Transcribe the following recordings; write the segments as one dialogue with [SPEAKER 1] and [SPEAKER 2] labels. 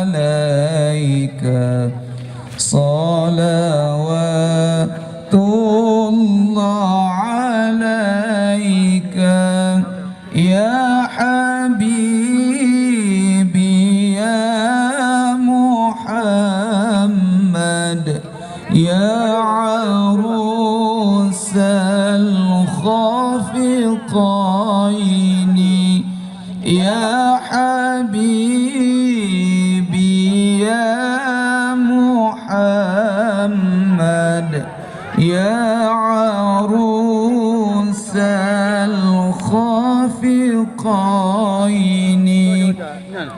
[SPEAKER 1] عليك صلوات الله عليك يا حبيبي يا محمد يا عروس الخافقين يا حبيبي يا محمد يا عروس الخافقين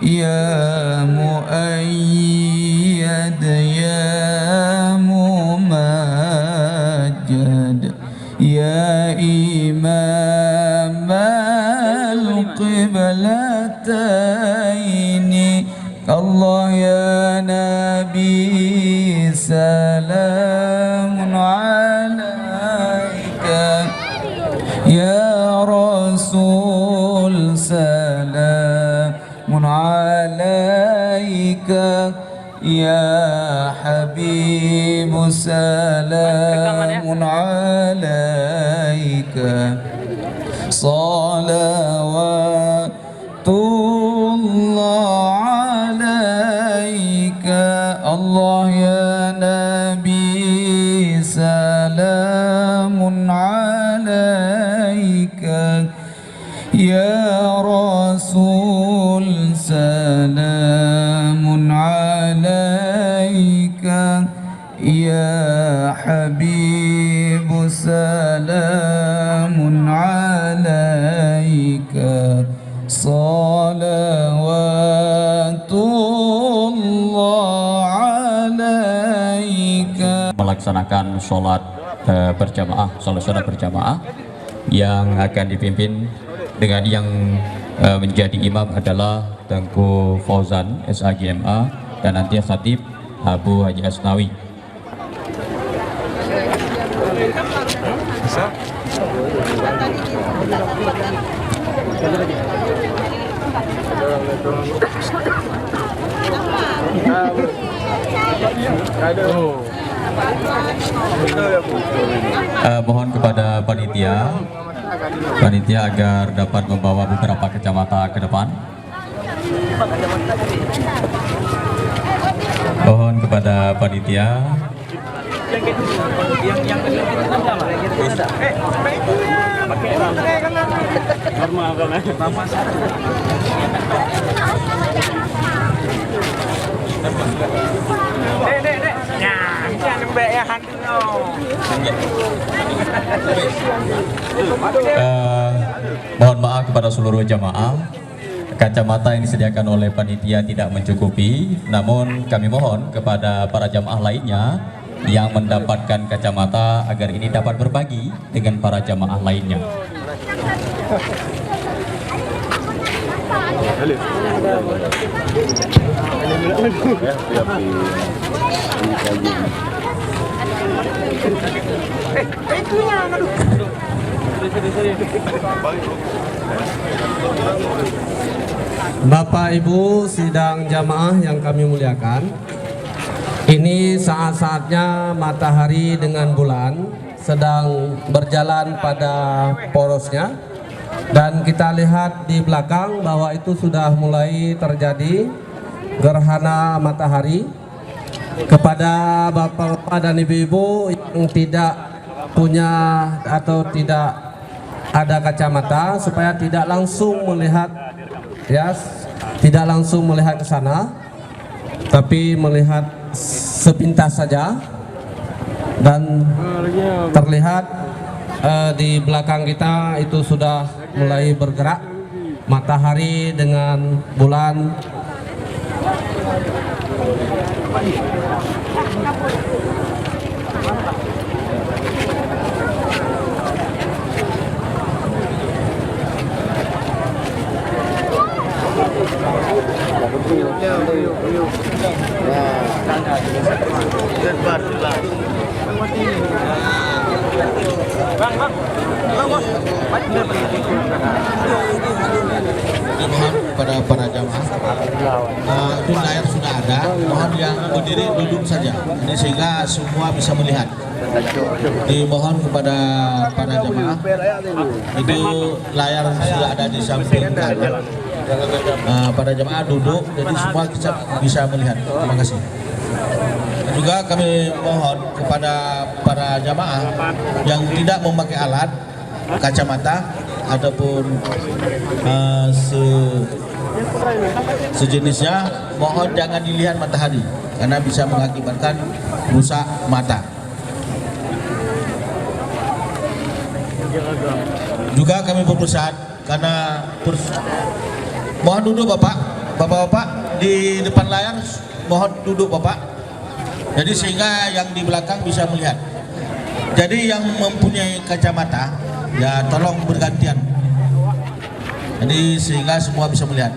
[SPEAKER 1] يا مؤيد يا ممجد يا إمام القبلتين الله يا نبي سلام عليك يا رسول سلام عليك يا حبيب سلام عليك صلوات الله عليك الله يا نبي سلام عليك يا رسول سلام عليك يا حبيب سلام عليك صلوات الله عليك.
[SPEAKER 2] Melaksanakan sholat berjamaah, sholat berjamaah yang akan dipimpin dengan yang menjadi imam adalah Tengku Fauzan SAGMA dan nanti khatib Abu Haji Asnawi. Mohon kepada panitia agar dapat membawa beberapa kacamata ke depan. Mohon kepada panitia. Mohon maaf kepada seluruh jamaah, kacamata yang disediakan oleh panitia tidak mencukupi, namun kami mohon kepada para jamaah lainnya yang mendapatkan kacamata agar ini dapat berbagi dengan para jamaah lainnya.
[SPEAKER 3] Bapak Ibu sidang jamaah yang kami muliakan, ini saat-saatnya matahari dengan bulan sedang berjalan pada porosnya, dan kita lihat di belakang bahwa itu sudah mulai terjadi gerhana matahari. Kepada bapak-bapak dan ibu-ibu yang tidak punya atau tidak ada kacamata, supaya tidak langsung melihat, ya, tidak langsung melihat ke sana, tapi melihat sepintas saja. Dan terlihat di belakang kita itu sudah mulai bergerak matahari dengan bulan.
[SPEAKER 4] Mohon kepada para jamaah, itu layar sudah ada, mohon yang berdiri duduk saja, ini sehingga semua bisa melihat. Dimohon kepada para jamaah, itu layar sudah ada di samping kanan. Para jamaah duduk, jadi semua bisa melihat. Terima kasih. Dan juga kami mohon kepada para jamaah yang tidak memakai alat kacamata ataupun sejenisnya, mohon jangan dilihat matahari karena bisa mengakibatkan rusak mata. Juga kami berpesan karena mohon duduk bapak-bapak di depan layar, mohon duduk bapak. Jadi sehingga yang di belakang bisa melihat. Jadi yang mempunyai kacamata ya tolong bergantian. Jadi sehingga semua bisa melihat.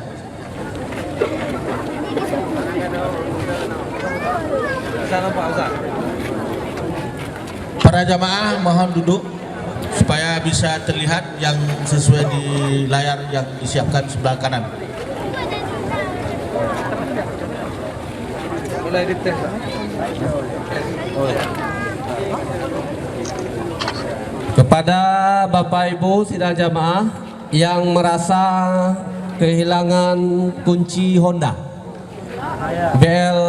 [SPEAKER 4] Para jamaah mohon duduk supaya bisa terlihat yang sesuai di layar yang disiapkan sebelah kanan. Mulai dites.
[SPEAKER 3] Kepada Bapak Ibu sidang jamaah yang merasa kehilangan kunci Honda BL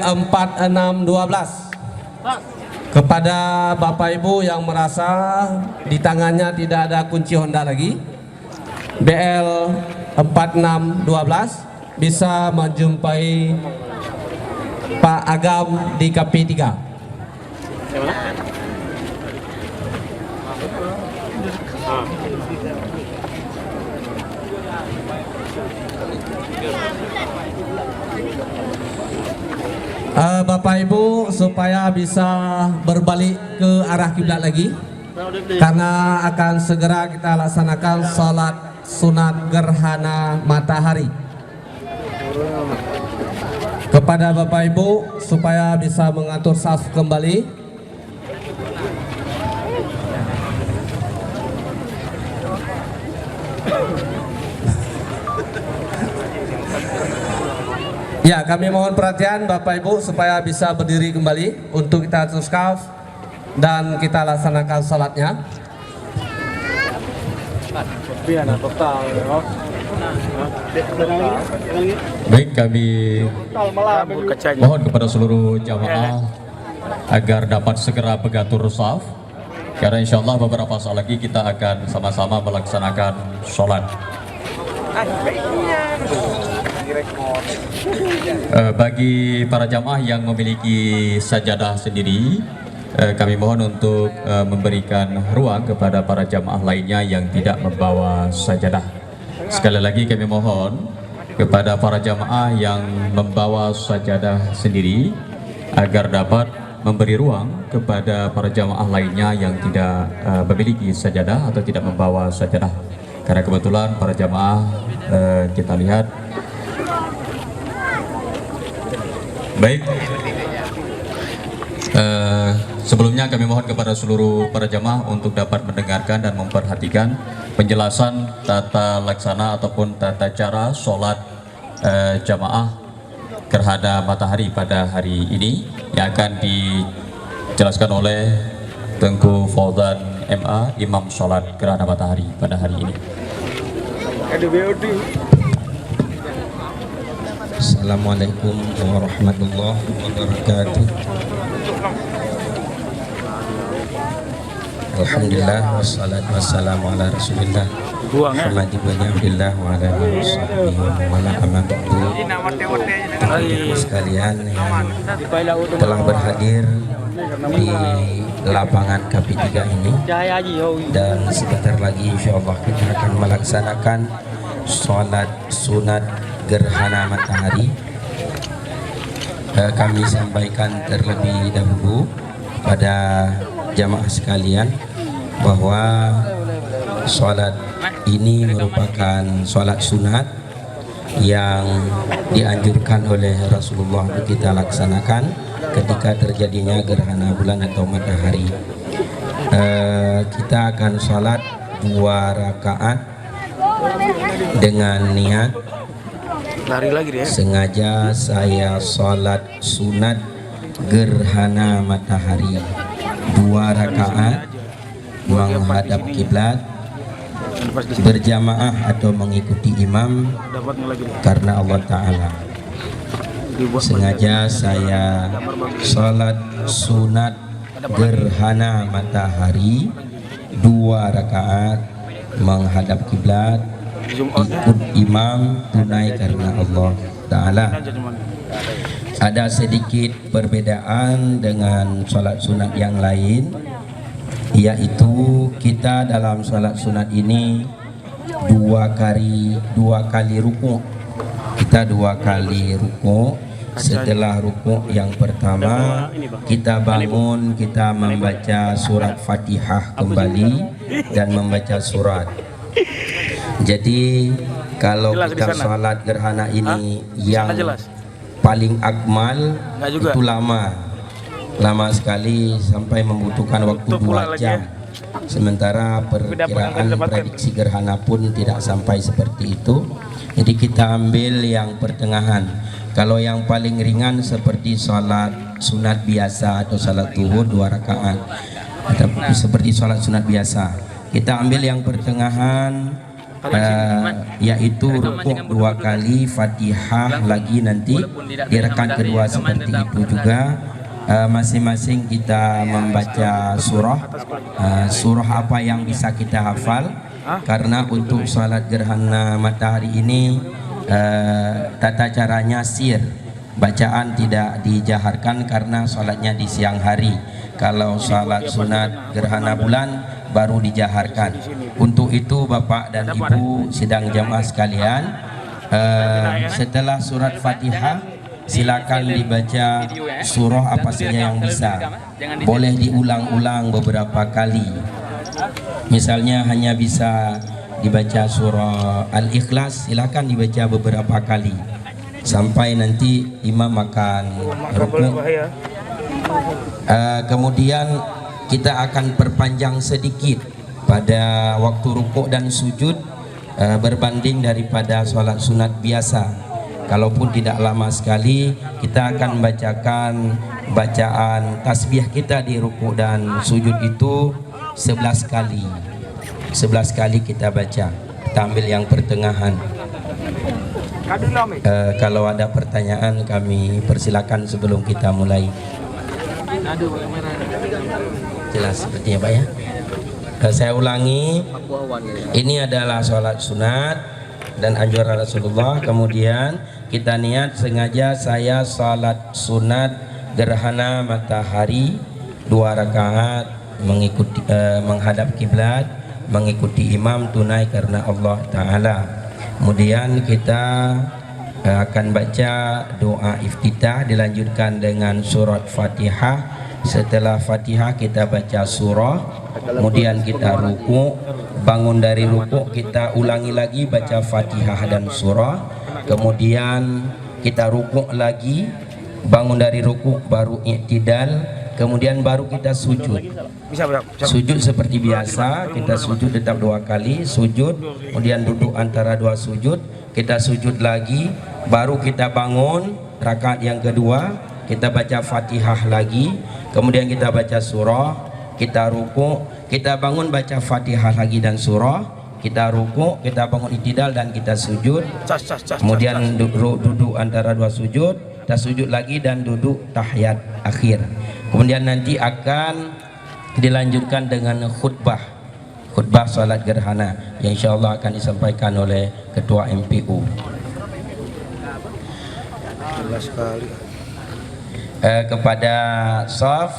[SPEAKER 3] 4612, kepada Bapak Ibu yang merasa di tangannya tidak ada kunci Honda lagi, BL 4612 bisa menjumpai Pak Agam di KP3. Bapak Ibu supaya bisa berbalik ke arah kiblat lagi, karena akan segera kita laksanakan salat sunat gerhana matahari. Kepada Bapak Ibu supaya bisa mengatur saf kembali. Ya, kami mohon perhatian Bapak Ibu supaya bisa berdiri kembali untuk kita atur saf dan kita laksanakan salatnya.
[SPEAKER 2] Baik, kami mohon kepada seluruh jamaah agar dapat segera mengatur saf, karena insya Allah beberapa saat lagi kita akan sama-sama melaksanakan sholat. Bagi para jamaah yang memiliki sajadah sendiri, kami mohon untuk memberikan ruang kepada para jamaah lainnya yang tidak membawa sajadah. Sekali lagi kami mohon kepada para jamaah yang membawa sajadah sendiri agar dapat memberi ruang kepada para jamaah lainnya yang tidak memiliki sajadah atau tidak membawa sajadah. Karena kebetulan para jamaah kita lihat. Baik, sebelumnya kami mohon kepada seluruh para jamaah untuk dapat mendengarkan dan memperhatikan penjelasan tata laksana ataupun tata cara sholat jamaah gerhana matahari pada hari ini yang akan dijelaskan oleh Tengku Fauzan MA, Imam sholat gerhana matahari pada hari ini.
[SPEAKER 5] Assalamualaikum warahmatullahi wabarakatuh. Alhamdulillah wassalatu wassalamu ala rasulillah Muhammad ibn Abdillah wa ala alihi wasahbihi wa ala amatuhu sekalian yang telah berhadir di lapangan KP3 ini, dan sebentar lagi insyaallah kita akan melaksanakan sholat sunat gerhana matahari. Kami sampaikan terlebih dahulu pada jamaah sekalian bahwa sholat ini merupakan sholat sunat yang dianjurkan oleh Rasulullah untuk kita laksanakan ketika terjadinya gerhana bulan atau matahari. Kita akan sholat 2 rakaat dengan niat sengaja saya sholat sunat gerhana matahari 2 rakaat menghadap kiblat berjamaah atau mengikuti imam karena Allah Ta'ala. Sengaja saya sholat sunat gerhana matahari 2 rakaat menghadap kiblat, ikut imam tunai karena Allah Ta'ala. Ada sedikit perbedaan dengan sholat sunat yang lain, yaitu kita dalam sholat sunat ini 2 kali ruku. Kita 2 kali ruku. Setelah ruku yang pertama kita bangun, kita membaca surat Fatihah kembali dan membaca surat. Jadi kalau kita sholat gerhana ini yang paling akmal itu lama sekali sampai membutuhkan waktu 2 jam. Sementara perkiraan prediksi gerhana pun tidak sampai seperti itu. Jadi kita ambil yang pertengahan. Kalau yang paling ringan seperti sholat sunat biasa atau sholat zuhur 2 rakaat, atau seperti sholat sunat biasa, kita ambil yang pertengahan, yaitu rukuk 2 kali, Fatihah lagi nanti di rakaat kedua seperti itu juga. Masing-masing kita membaca surah apa yang bisa kita hafal, karena untuk sholat gerhana matahari ini tata caranya sir, bacaan tidak dijaharkan karena sholatnya di siang hari. Kalau sholat sunat gerhana bulan baru dijaharkan. Untuk itu Bapak dan Ibu sidang jamaah sekalian, setelah surat Fatihah silakan dibaca surah apa saja yang bisa. Boleh diulang-ulang beberapa kali. Misalnya hanya bisa dibaca surah Al-Ikhlas, silakan dibaca beberapa kali sampai nanti imam akan rukuk. Kemudian kita akan perpanjang sedikit pada waktu rukuk dan sujud berbanding daripada sholat sunat biasa. Kalaupun tidak lama sekali, kita akan membacakan bacaan tasbih kita di rukuk dan sujud itu 11 kali. 11 kali kita baca. Kita ambil yang pertengahan. Kalau ada pertanyaan kami persilakan sebelum kita mulai. Jelas sepertinya Pak ya. Saya ulangi, ini adalah sholat sunat dan anjuran Rasulullah. Kemudian kita niat sengaja saya sholat sunat gerhana matahari 2 rakaat mengikuti menghadap kiblat, mengikuti imam tunai karena Allah Ta'ala. Kemudian kita akan baca doa iftitah, dilanjutkan dengan surat Fatihah. Setelah Fatihah kita baca surah, kemudian kita ruku, bangun dari ruku kita ulangi lagi baca Fatihah dan surah. Kemudian kita ruku lagi, bangun dari ruku baru i'tidal, kemudian baru kita sujud. Sujud seperti biasa, kita sujud tetap 2 kali, sujud, kemudian duduk antara 2 sujud, kita sujud lagi, baru kita bangun rakaat yang kedua, kita baca Fatihah lagi, kemudian kita baca surah, kita ruku, kita bangun baca Fatihah lagi dan surah, kita ruku, kita bangun i'tidal dan kita sujud, kemudian duduk antara 2 sujud, kita sujud lagi dan duduk tahiyat akhir. Kemudian nanti akan dilanjutkan dengan khutbah salat gerhana yang insyaallah akan disampaikan oleh Ketua MPU. Kepada shaf,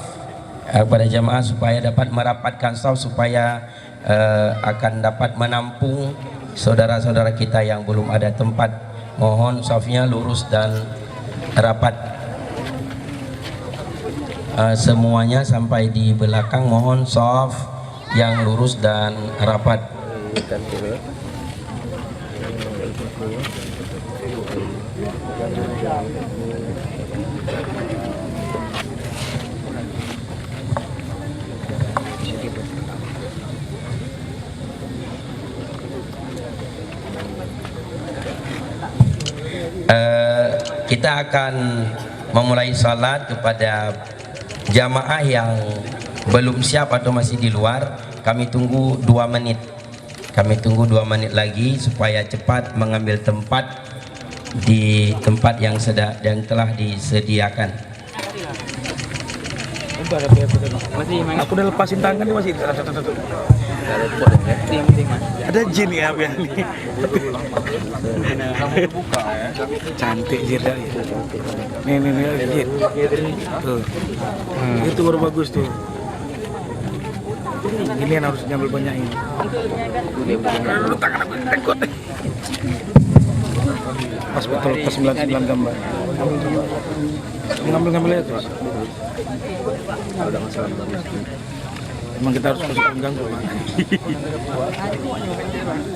[SPEAKER 5] kepada jamaah supaya dapat merapatkan shaf supaya akan dapat menampung saudara-saudara kita yang belum ada tempat. Mohon shafnya lurus dan rapat. Semuanya sampai di belakang, mohon shaf yang lurus dan rapat. Kita akan memulai salat kepada jamaah yang belum siap atau masih di luar. Kami tunggu 2 menit. Kami tunggu 2 menit lagi supaya cepat mengambil tempat di tempat yang telah disediakan.
[SPEAKER 6] Aku udah lepasin tangan nih masih. Ada jin ya yang ini. Cantik jin dari. Nih ada jin. Tuh. Itu baru bagus tuh. Ini yang harus nyambil banyak ini. Lu tangan aku tekot. Pas betul pas 99 gambar. Ngambil aja terus. Udah masalah bagus. Emang kita harus fokus mengganggu, Pak.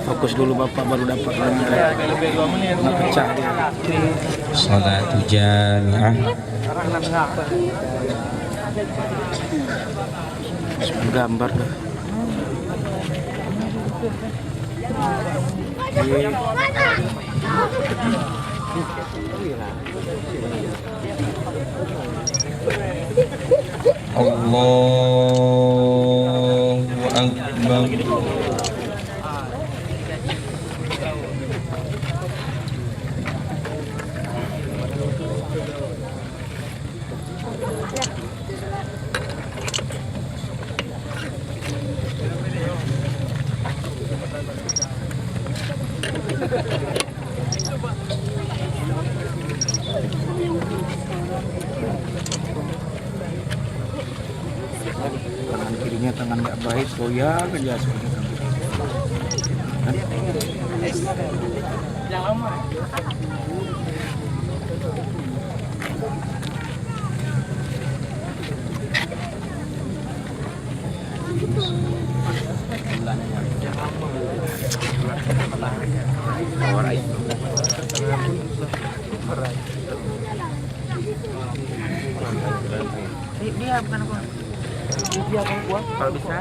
[SPEAKER 6] Fokus dulu Bapak baru dapat nggak pecah dia.
[SPEAKER 5] Salat jami'ah.
[SPEAKER 6] Gambar dah.
[SPEAKER 5] Allahu Akbar.
[SPEAKER 6] Tangan kirinya tangan nggak baik, goyang aja seperti itu.
[SPEAKER 7] Dia bukan apa? Dia kan kuat kalau bisa.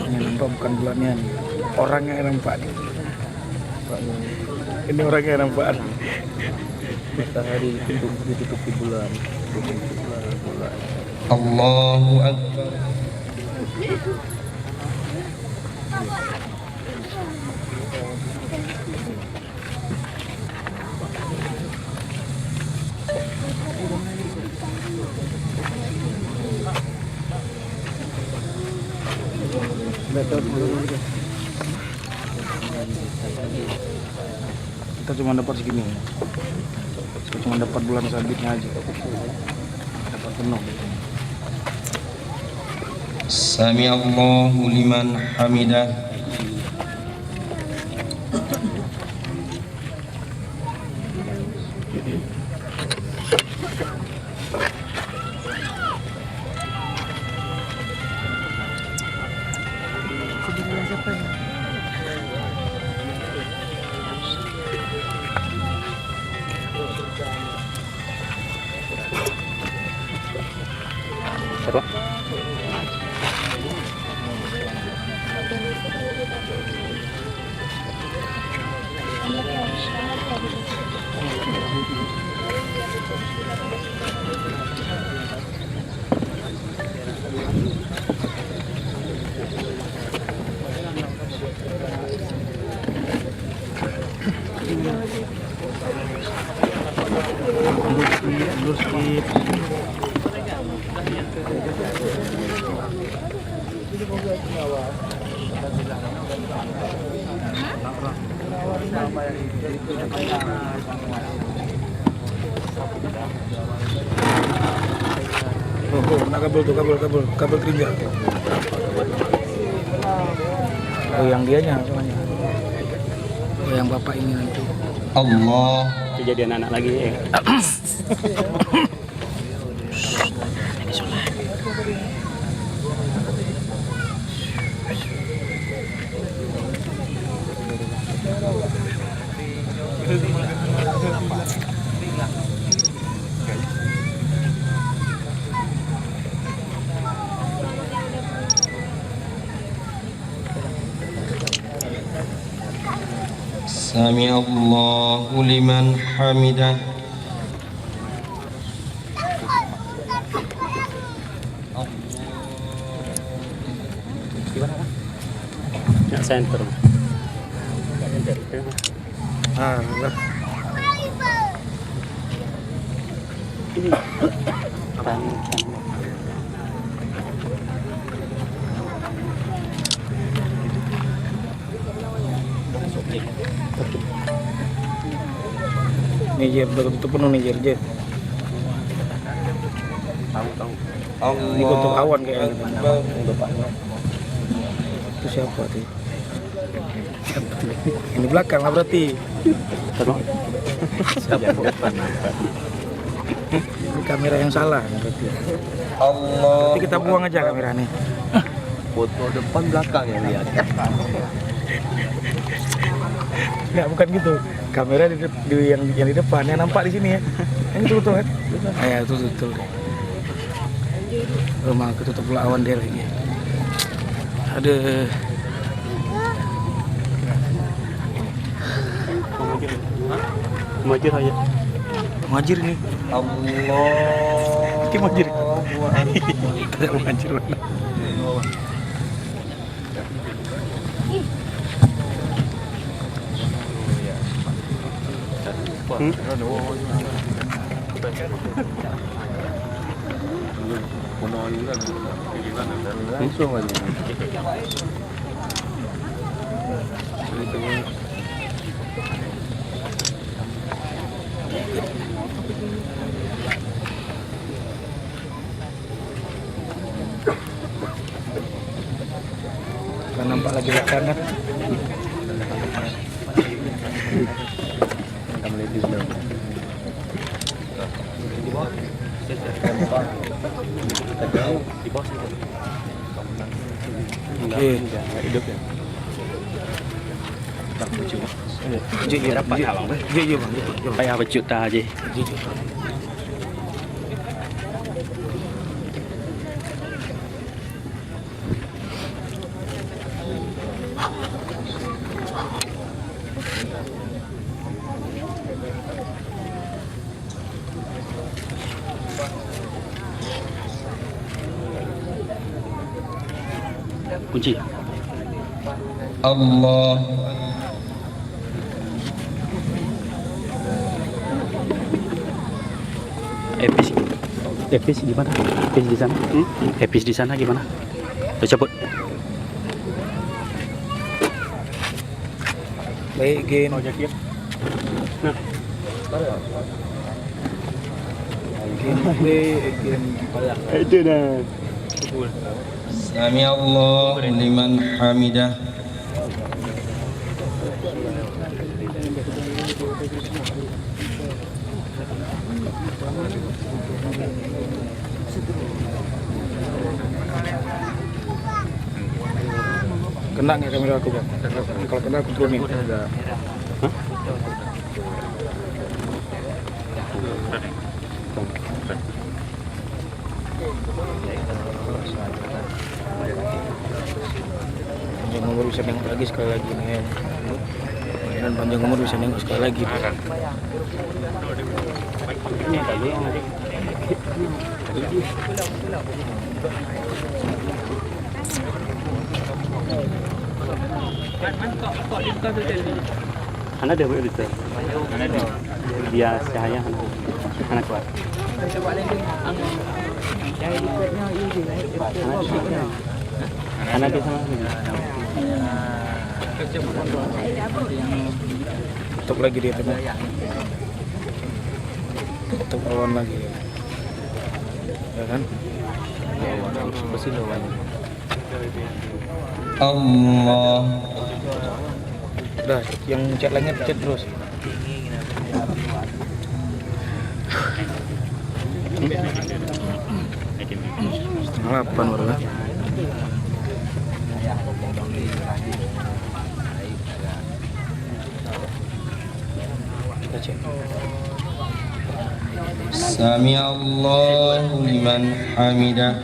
[SPEAKER 6] Yang nampak bukan bulannya, orangnya yang nampak nih. Ini orangnya yang nampak. Matahari ditutupi bulan.
[SPEAKER 5] Allahu Akbar.
[SPEAKER 6] Kita cuma dapat segini. Kita cuma dapat bulan sabitnya aja. Dapat penuh.
[SPEAKER 5] Sami Allahu liman hamidah.
[SPEAKER 6] Mundur sedikit. Nak kabel tuh, kabel keringat. Oh, yang dianya soalnya. Oh, yang bapak ini nanti.
[SPEAKER 5] Allah.
[SPEAKER 8] Kejadian anak lagi.
[SPEAKER 5] Sami Allahu liman hamidah.
[SPEAKER 8] Ya, center.
[SPEAKER 6] Ah,
[SPEAKER 8] Ini.
[SPEAKER 6] Niger tutup penuh Niger je.
[SPEAKER 5] Allah.
[SPEAKER 6] Ditutup awan kayaknya. Itu siapa tuh? Ini belakang lah berarti. Ini kamera yang salah berarti.
[SPEAKER 5] Allah.
[SPEAKER 6] Nanti kita buang aja kameranya.
[SPEAKER 8] Foto depan belakang yang lihat.
[SPEAKER 6] Enggak, bukan gitu. Kamera yang di depan yang nampak di sini ya. Yang itu betul kan? Ya itu betul. Rumah ketutup pula awan dia lagi. Ada.
[SPEAKER 8] Muhajir aja.
[SPEAKER 6] Muhajir nih.
[SPEAKER 5] Allah.
[SPEAKER 6] Ini muhajir. Tidak muhajir mana?
[SPEAKER 8] Langsung aja.
[SPEAKER 6] Kan nampak lagi belakangan.
[SPEAKER 8] Hidup ya. Kayak apa juta aja. Kunci.
[SPEAKER 5] Allah.
[SPEAKER 8] Epis gimana? Epis di sana? Epis di sana gimana? Udah cabut.
[SPEAKER 6] Baik, Gen.
[SPEAKER 8] Nah. Itu dah.
[SPEAKER 5] Sami Allahu liman hamidah.
[SPEAKER 6] Kena nggak kamera aku, Bang? Kalau kena aku turunin. Panjang umur bisa nengok lagi sekali lagi nih. Dan panjang umur bisa nengok sekali lagi.
[SPEAKER 8] Ini tadi yang ada. Anak dia begitu. Dia cahaya anak kuat. Anak di sana.
[SPEAKER 6] Tutup lagi dia teman. Tutup lawan lagi. Ya kan?
[SPEAKER 5] Allah.
[SPEAKER 6] Udah, yang chat lainnya chat terus. Setengah 8 baru kan? Kita cek.
[SPEAKER 5] Sami Allahu liman hamidah.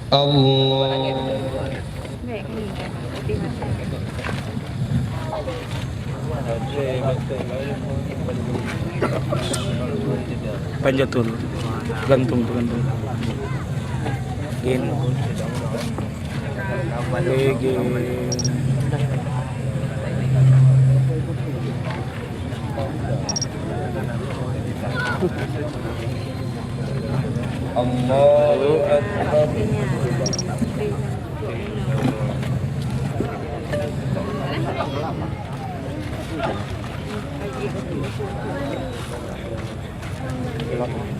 [SPEAKER 5] Allah.
[SPEAKER 6] Panjatul, gantung tuh gantung. Gini.
[SPEAKER 5] Allahu Akbar.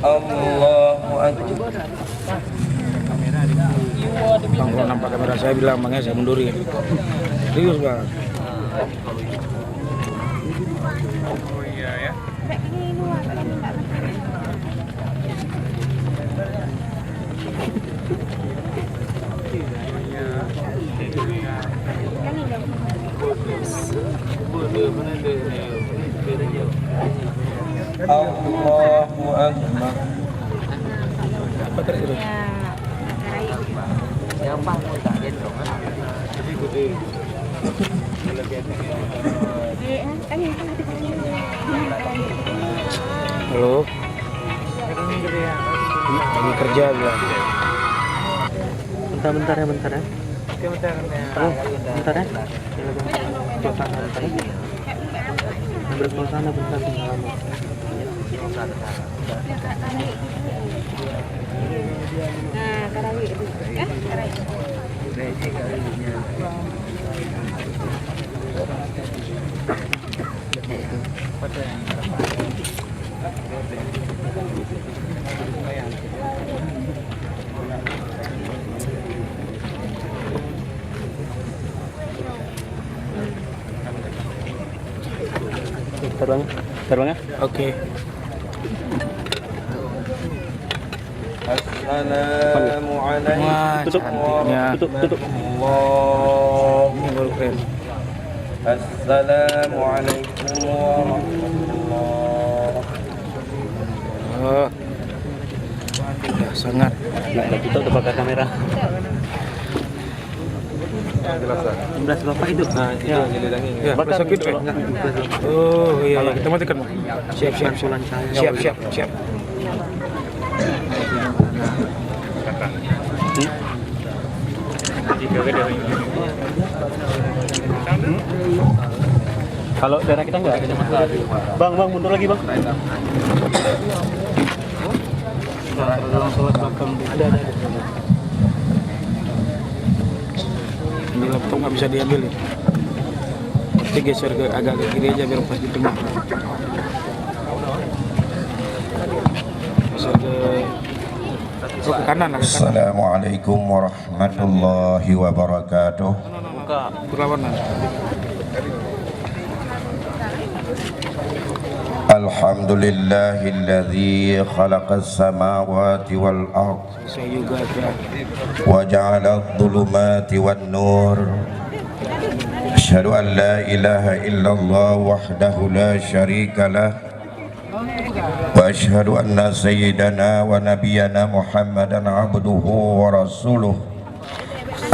[SPEAKER 5] Allahu Akbar.
[SPEAKER 6] Bang, kalau nampak kamera saya bilang bangnya saya mundurin. Serius bang.
[SPEAKER 5] Allahu Akbar.
[SPEAKER 6] Halo. Lagi kerja bilang.
[SPEAKER 8] Bentar ya. Bentar ya. Bersuasana bentar lama. Terbang ya?
[SPEAKER 6] Oke.
[SPEAKER 5] Assalamualaikum.
[SPEAKER 6] Wah, cantiknya.
[SPEAKER 8] Tutup.
[SPEAKER 5] Allah.
[SPEAKER 6] Ini baru keren.
[SPEAKER 5] Assalamualaikum warahmatullah.
[SPEAKER 6] Oh. Ya, sangat.
[SPEAKER 8] Nggak tutup terbakar kamera. Belas bapak itu. Ya.
[SPEAKER 6] Ya,
[SPEAKER 8] Bakar.
[SPEAKER 6] sakit eh? Oh iya, kita matikan. Siap.
[SPEAKER 8] Sulan saya.
[SPEAKER 6] Siap.
[SPEAKER 8] Kalau daerah kita nggak ada masalah. Bang, mundur lagi bang. Ada.
[SPEAKER 6] Ini laptop nggak bisa diambil ya. Nanti geser agak ke kiri aja biar pas di tengah. Geser ke kanan lah.
[SPEAKER 5] Assalamualaikum warahmatullahi wabarakatuh.
[SPEAKER 6] Buka berlawanan.
[SPEAKER 5] Alhamdulillahilladzi khalaqas samawati wal ard
[SPEAKER 6] Saya juga ya.
[SPEAKER 5] wa ja'ala adh-dhulumati wan nur. Asyhadu an la ilaha illallah wahdahu la syarika lah. Wa asyhadu anna sayyidana wa nabiyyana Muhammadan abduhu wa rasuluh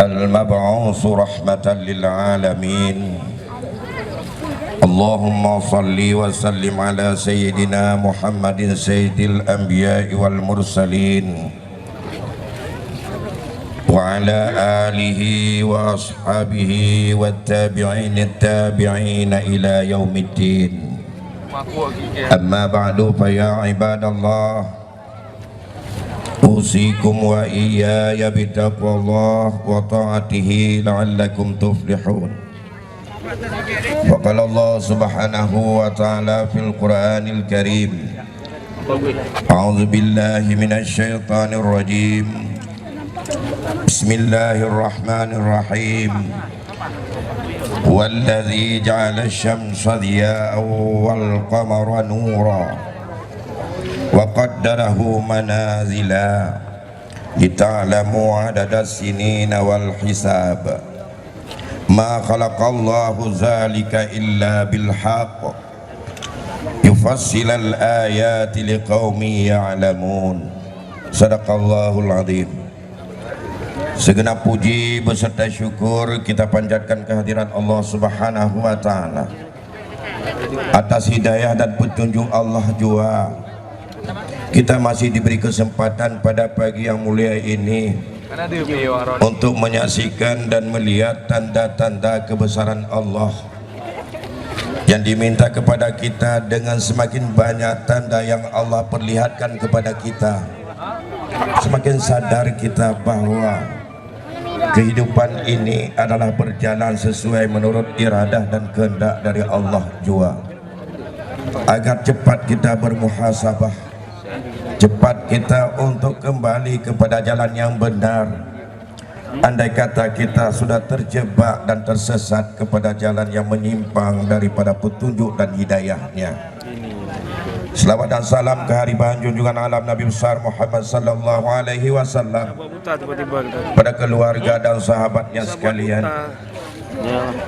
[SPEAKER 5] al-mab'uts rahmatan lil alamin. Allahumma salli wa sallim ala sayyidina Muhammadin sayyidil anbiya'i wal mursalin wa ala alihi wa ashabihi wa tabi'ina ila yaumiddin. Amma ba'du fa ya ibadallah أوصيكم وإياي بتقوى الله وطاعته لعلكم تفلحون. وقال الله سبحانه وتعالى في القرآن الكريم: أعوذ بالله من الشيطان الرجيم. بسم الله الرحمن الرحيم. والذي جعل الشمس ضياء والقمر نورا وقدره منازلا لتعلموا عدد السنين والحساب ما خلق الله ذلك إلا بالحق يفصل الآيات لقوم يعلمون. Sadaqallahul Azim. Segenap puji beserta syukur kita panjatkan kehadiran Allah Subhanahu wa taala atas hidayah dan petunjuk Allah jua. Kita masih diberi kesempatan pada pagi yang mulia ini untuk menyaksikan dan melihat tanda-tanda kebesaran Allah yang diminta kepada kita. Dengan semakin banyak tanda yang Allah perlihatkan kepada kita, semakin sadar kita bahwa kehidupan ini adalah berjalan sesuai menurut iradah dan kehendak dari Allah jua. Agar cepat kita bermuhasabah, cepat kita untuk kembali kepada jalan yang benar. Andai kata kita sudah terjebak dan tersesat kepada jalan yang menyimpang daripada petunjuk dan hidayahnya. Selawat dan salam ke hari junjungan alam Nabi besar Muhammad sallallahu alaihi wasallam, pada keluarga dan sahabatnya sekalian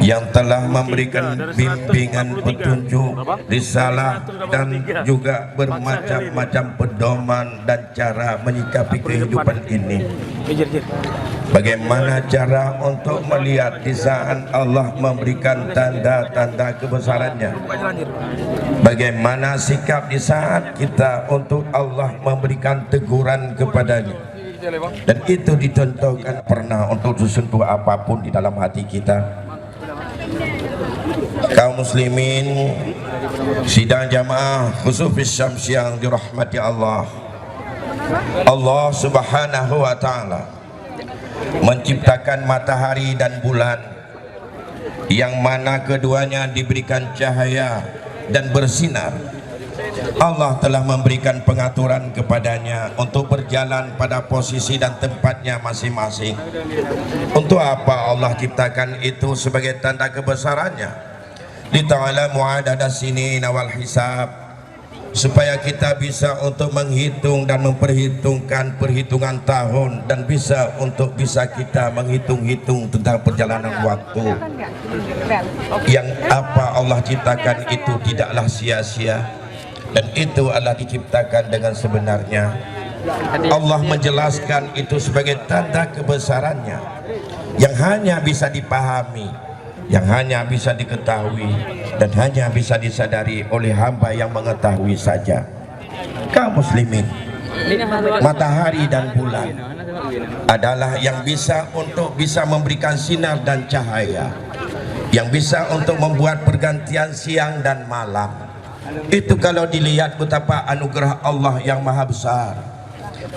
[SPEAKER 5] yang telah memberikan bimbingan, petunjuk, risalah dan juga bermacam-macam pedoman dan cara menyikapi kehidupan ini. Bagaimana cara untuk melihat di saat Allah memberikan tanda-tanda kebesarannya? Bagaimana sikap di saat kita untuk Allah memberikan teguran kepadanya? Dan itu ditentukan pernah untuk sesuatu apapun di dalam hati kita. Kaum muslimin sidang jamaah khusus Syams yang dirahmati Allah. Allah Subhanahu wa taala menciptakan matahari dan bulan, yang mana keduanya diberikan cahaya dan bersinar. Allah telah memberikan pengaturan kepadanya untuk berjalan pada posisi dan tempatnya masing-masing. Untuk apa Allah ciptakan itu? Sebagai tanda kebesarannya. Lita'alamu adada sinina wal hisab, supaya kita bisa untuk menghitung dan memperhitungkan perhitungan tahun, dan bisa kita menghitung-hitung tentang perjalanan waktu. Yang apa Allah ciptakan itu tidaklah sia-sia, dan itu adalah diciptakan dengan sebenarnya. Allah menjelaskan itu sebagai tanda kebesarannya yang hanya bisa dipahami, yang hanya bisa diketahui, dan hanya bisa disadari oleh hamba yang mengetahui saja. Kaum muslimin, matahari dan bulan adalah yang bisa memberikan sinar dan cahaya, yang bisa untuk membuat pergantian siang dan malam. Itu kalau dilihat betapa anugerah Allah yang maha besar.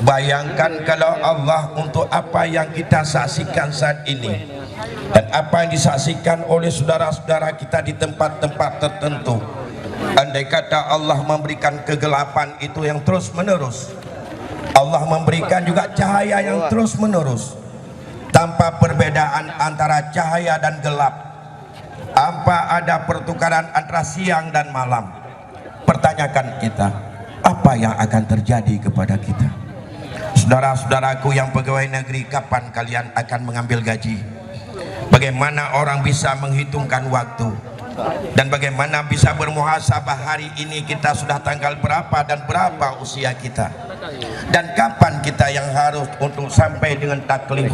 [SPEAKER 5] Bayangkan kalau Allah untuk apa yang kita saksikan saat ini dan apa yang disaksikan oleh saudara-saudara kita di tempat-tempat tertentu. Andai kata Allah memberikan kegelapan itu yang terus menerus, Allah memberikan juga cahaya yang terus menerus, tanpa perbedaan antara cahaya dan gelap, tanpa ada pertukaran antara siang dan malam. Pertanyakan kita, apa yang akan terjadi kepada kita? Saudara-saudaraku yang pegawai negeri, kapan kalian akan mengambil gaji? Bagaimana orang bisa menghitungkan waktu? Dan bagaimana bisa bermuhasabah hari ini kita sudah tanggal berapa dan berapa usia kita? Dan kapan kita yang harus untuk sampai dengan taklif?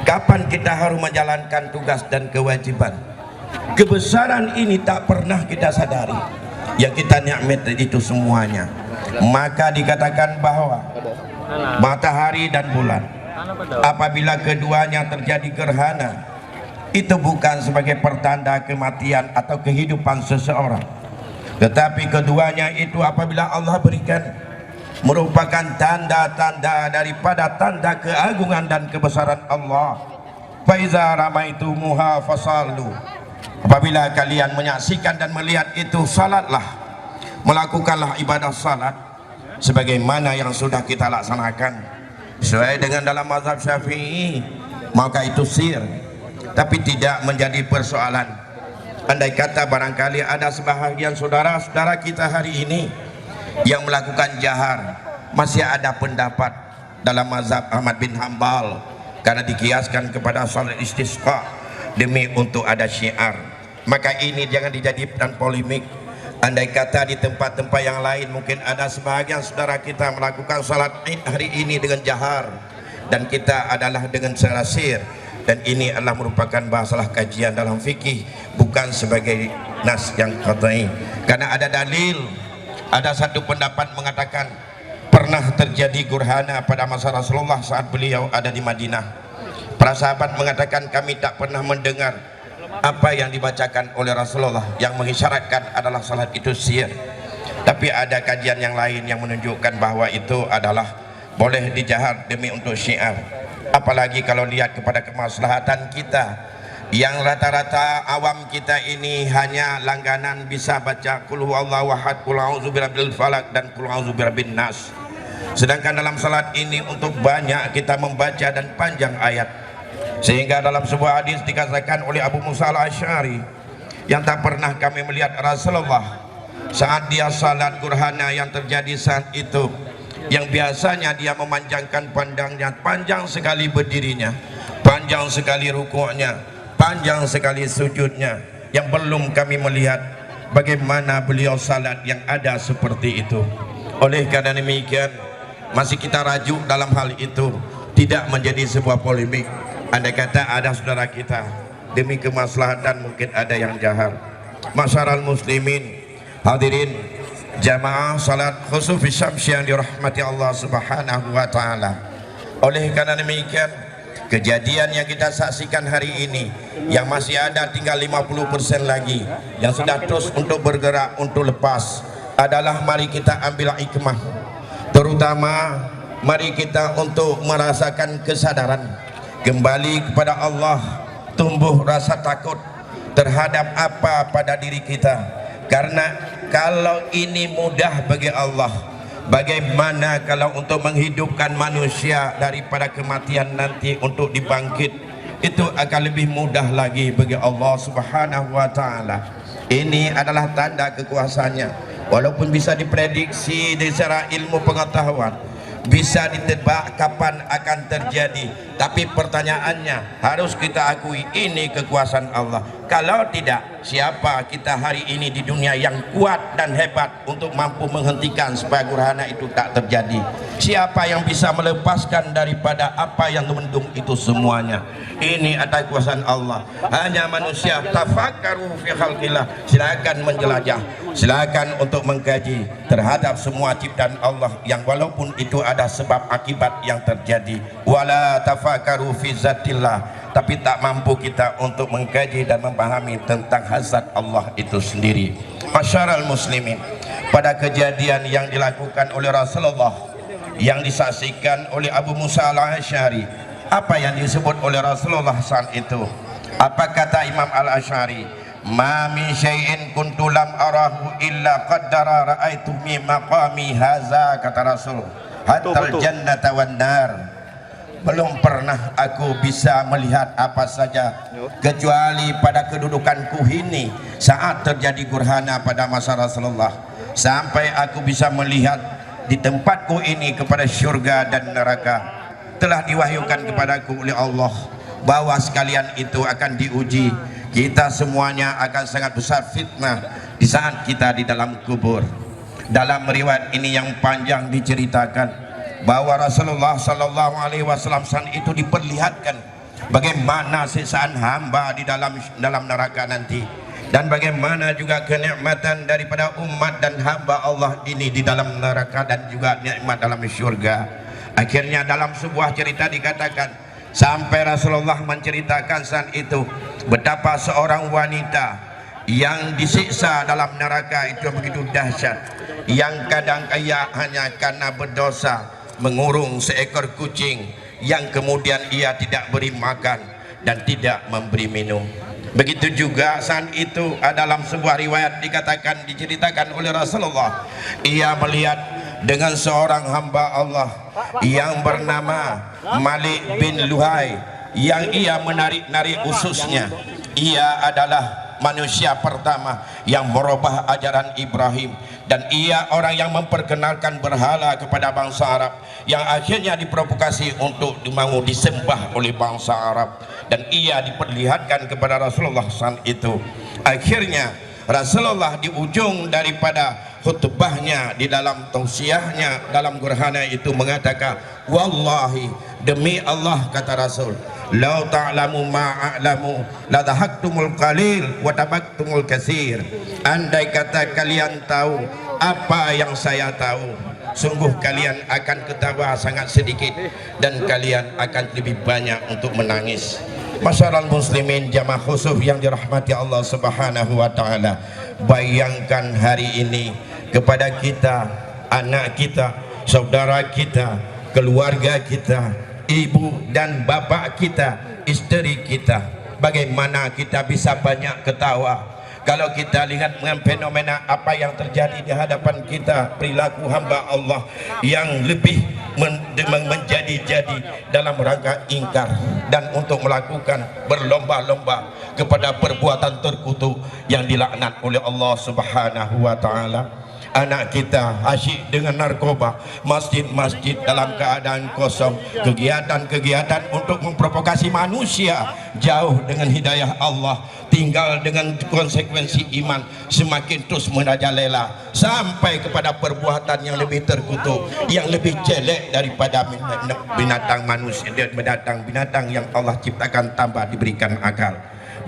[SPEAKER 5] Kapan kita harus menjalankan tugas dan kewajiban? Kebesaran ini tak pernah kita sadari. Yang kita nikmati itu semuanya. Maka dikatakan bahwa matahari dan bulan, apabila keduanya terjadi gerhana, itu bukan sebagai pertanda kematian atau kehidupan seseorang, tetapi keduanya itu apabila Allah berikan
[SPEAKER 9] merupakan tanda-tanda daripada tanda keagungan dan kebesaran Allah. Faiza ramaitumuha fasallu. Apabila kalian menyaksikan dan melihat itu, salatlah, melakukanlah ibadah salat sebagaimana yang sudah kita laksanakan sesuai dengan dalam mazhab Syafi'i, maka itu sir, tapi tidak menjadi persoalan. Andai kata barangkali ada sebahagian saudara-saudara kita hari ini yang melakukan jahar, masih ada pendapat dalam mazhab Ahmad bin Hanbal karena dikiaskan kepada salat istisqa demi untuk ada syiar, maka ini jangan dijadikan polemik. Andai kata di tempat-tempat yang lain mungkin ada sebahagian saudara kita melakukan salat Id hari ini dengan jahar dan kita adalah dengan secara sir, dan ini adalah merupakan bahasalah kajian dalam fikih, bukan sebagai nas yang qat'i. Karena ada dalil, ada satu pendapat mengatakan pernah terjadi gurhana pada masa Rasulullah saat beliau ada di Madinah. Para sahabat mengatakan kami tak pernah mendengar apa yang dibacakan oleh Rasulullah yang mengisyaratkan adalah salat itu sir. Tapi ada kajian yang lain yang menunjukkan bahwa itu adalah boleh dijahar demi untuk syiar. Apalagi kalau lihat kepada kemaslahatan kita yang rata-rata awam kita ini hanya langganan bisa baca qul huwallahu ahad, qul a'udzu birabbil falaq dan qul a'udzu birabbin nas. Sedangkan dalam salat ini untuk banyak kita membaca dan panjang ayat. Sehingga dalam sebuah hadis dikatakan oleh Abu Musa al-Asy'ari yang tak pernah kami melihat Rasulullah saat dia salat gurhana yang terjadi saat itu, yang biasanya dia memanjangkan pandangnya, panjang sekali berdirinya, panjang sekali rukuknya, panjang sekali sujudnya, yang belum kami melihat bagaimana beliau salat yang ada seperti itu. Oleh karena demikian masih kita rajuk dalam hal itu, tidak menjadi sebuah polemik. Andai kata ada saudara kita demi kemaslahatan mungkin ada yang jahar. Masyarul muslimin, hadirin jamaah salat khusuf syamsi yang dirahmati Allah Subhanahu wa taala. Oleh karena demikian, kejadian yang kita saksikan hari ini yang masih ada tinggal 50% lagi yang sudah terus untuk bergerak untuk lepas adalah mari kita ambil hikmah, terutama mari kita untuk merasakan kesadaran kembali kepada Allah, tumbuh rasa takut terhadap apa pada diri kita. Karena kalau ini mudah bagi Allah, bagaimana kalau untuk menghidupkan manusia daripada kematian nanti untuk dibangkit, itu akan lebih mudah lagi bagi Allah Subhanahu wa taala. Ini adalah tanda kekuasaannya. Walaupun bisa diprediksi secara ilmu pengetahuan, bisa ditebak kapan akan terjadi, tapi pertanyaannya harus kita akui ini kekuasaan Allah. Kalau tidak, siapa kita hari ini di dunia yang kuat dan hebat untuk mampu menghentikan supaya gurhana itu tak terjadi? Siapa yang bisa melepaskan daripada apa yang mendung itu semuanya? Ini adalah kekuasaan Allah. Hanya manusia tafakkaru fi khalqillah, silakan menjelajah, silakan untuk mengkaji terhadap semua ciptaan Allah yang walaupun itu ada sebab akibat yang terjadi. Wala tafakkaru fi zatillah, tapi tak mampu kita untuk mengkaji dan memahami tentang hazat Allah itu sendiri. Masyarul muslimin, pada kejadian yang dilakukan oleh Rasulullah yang disaksikan oleh Abu Musa al-Asy'ari, apa yang disebut oleh Rasulullah saat itu? Apa kata Imam al-Asy'ari? Ma min syai'in kuntu lam arahu illa qaddara ra'aitu mi maqami haza, kata Rasul, hatta jannata wan nar. Belum pernah aku bisa melihat apa saja kecuali pada kedudukanku ini saat terjadi gurhana pada masa Rasulullah, sampai aku bisa melihat di tempatku ini kepada syurga dan neraka. Telah diwahyukan kepadaku oleh Allah bahwa sekalian itu akan diuji. Kita semuanya akan sangat besar fitnah di saat kita di dalam kubur. Dalam riwayat ini yang panjang diceritakan bahwa Rasulullah sallallahu alaihi wasallam saat itu diperlihatkan bagaimana siksaan hamba di dalam neraka nanti, dan bagaimana juga kenikmatan daripada umat dan hamba Allah ini di dalam neraka, dan juga nikmat dalam syurga. Akhirnya dalam sebuah cerita dikatakan sampai Rasulullah menceritakan saat itu betapa seorang wanita yang disiksa dalam neraka itu begitu dahsyat. yang kadang kaya hanya karena berdosa mengurung seekor kucing yang kemudian ia tidak beri makan dan tidak memberi minum. Begitu juga saat itu dalam sebuah riwayat diceritakan oleh Rasulullah, ia melihat dengan seorang hamba Allah yang bernama Malik bin Luhai yang ia menarik-narik ususnya. Ia adalah manusia pertama yang merubah ajaran Ibrahim, dan ia orang yang memperkenalkan berhala kepada bangsa Arab yang akhirnya diprovokasi untuk mau disembah oleh bangsa Arab, dan ia diperlihatkan kepada Rasulullah saat itu. Akhirnya Rasulullah di ujung daripada khutbahnya di dalam tausiahnya dalam gerhana itu mengatakan, wallahi, demi Allah, kata Rasul, lau ta'lamu ma'a'lamu la dhahaktumul qalil wa tabaktumul katsir. Andai kata kalian tahu apa yang saya tahu, sungguh kalian akan ketawa sangat sedikit dan kalian akan lebih banyak untuk menangis. Masyarakat muslimin jamaah khusus yang dirahmati Allah Subhanahu wa taala, bayangkan hari ini kepada kita, anak kita, saudara kita, keluarga kita, ibu dan bapak kita, istri kita, bagaimana kita bisa banyak ketawa kalau kita lihat dengan fenomena apa yang terjadi di hadapan kita, perilaku hamba Allah yang lebih menjadi-jadi dalam rangka ingkar dan untuk melakukan berlomba-lomba kepada perbuatan terkutuk yang dilaknat oleh Allah Subhanahu wa taala. Anak kita asyik dengan narkoba, masjid-masjid dalam keadaan kosong, kegiatan-kegiatan untuk memprovokasi manusia jauh dengan hidayah Allah, tinggal dengan konsekuensi iman semakin terus merajalela sampai kepada perbuatan yang lebih terkutuk, yang lebih jelek daripada binatang manusia, binatang yang Allah ciptakan tanpa diberikan akal.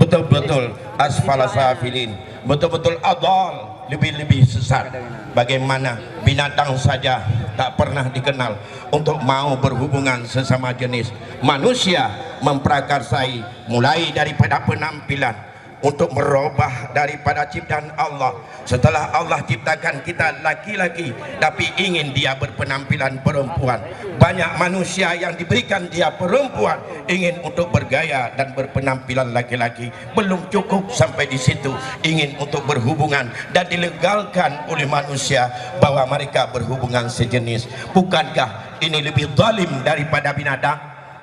[SPEAKER 9] Betul-betul asfala safilin, betul-betul adal, lebih-lebih sesat. Bagaimana binatang saja tak pernah dikenal untuk mau berhubungan sesama jenis. Manusia memprakarsai mulai daripada penampilan untuk merubah daripada ciptaan Allah. Setelah Allah ciptakan kita laki-laki tapi ingin dia berpenampilan perempuan. Banyak manusia yang diberikan dia perempuan ingin untuk bergaya dan berpenampilan laki-laki. Belum cukup sampai di situ, ingin untuk berhubungan dan dilegalkan oleh manusia bahwa mereka berhubungan sejenis. Bukankah ini lebih zalim daripada binatang,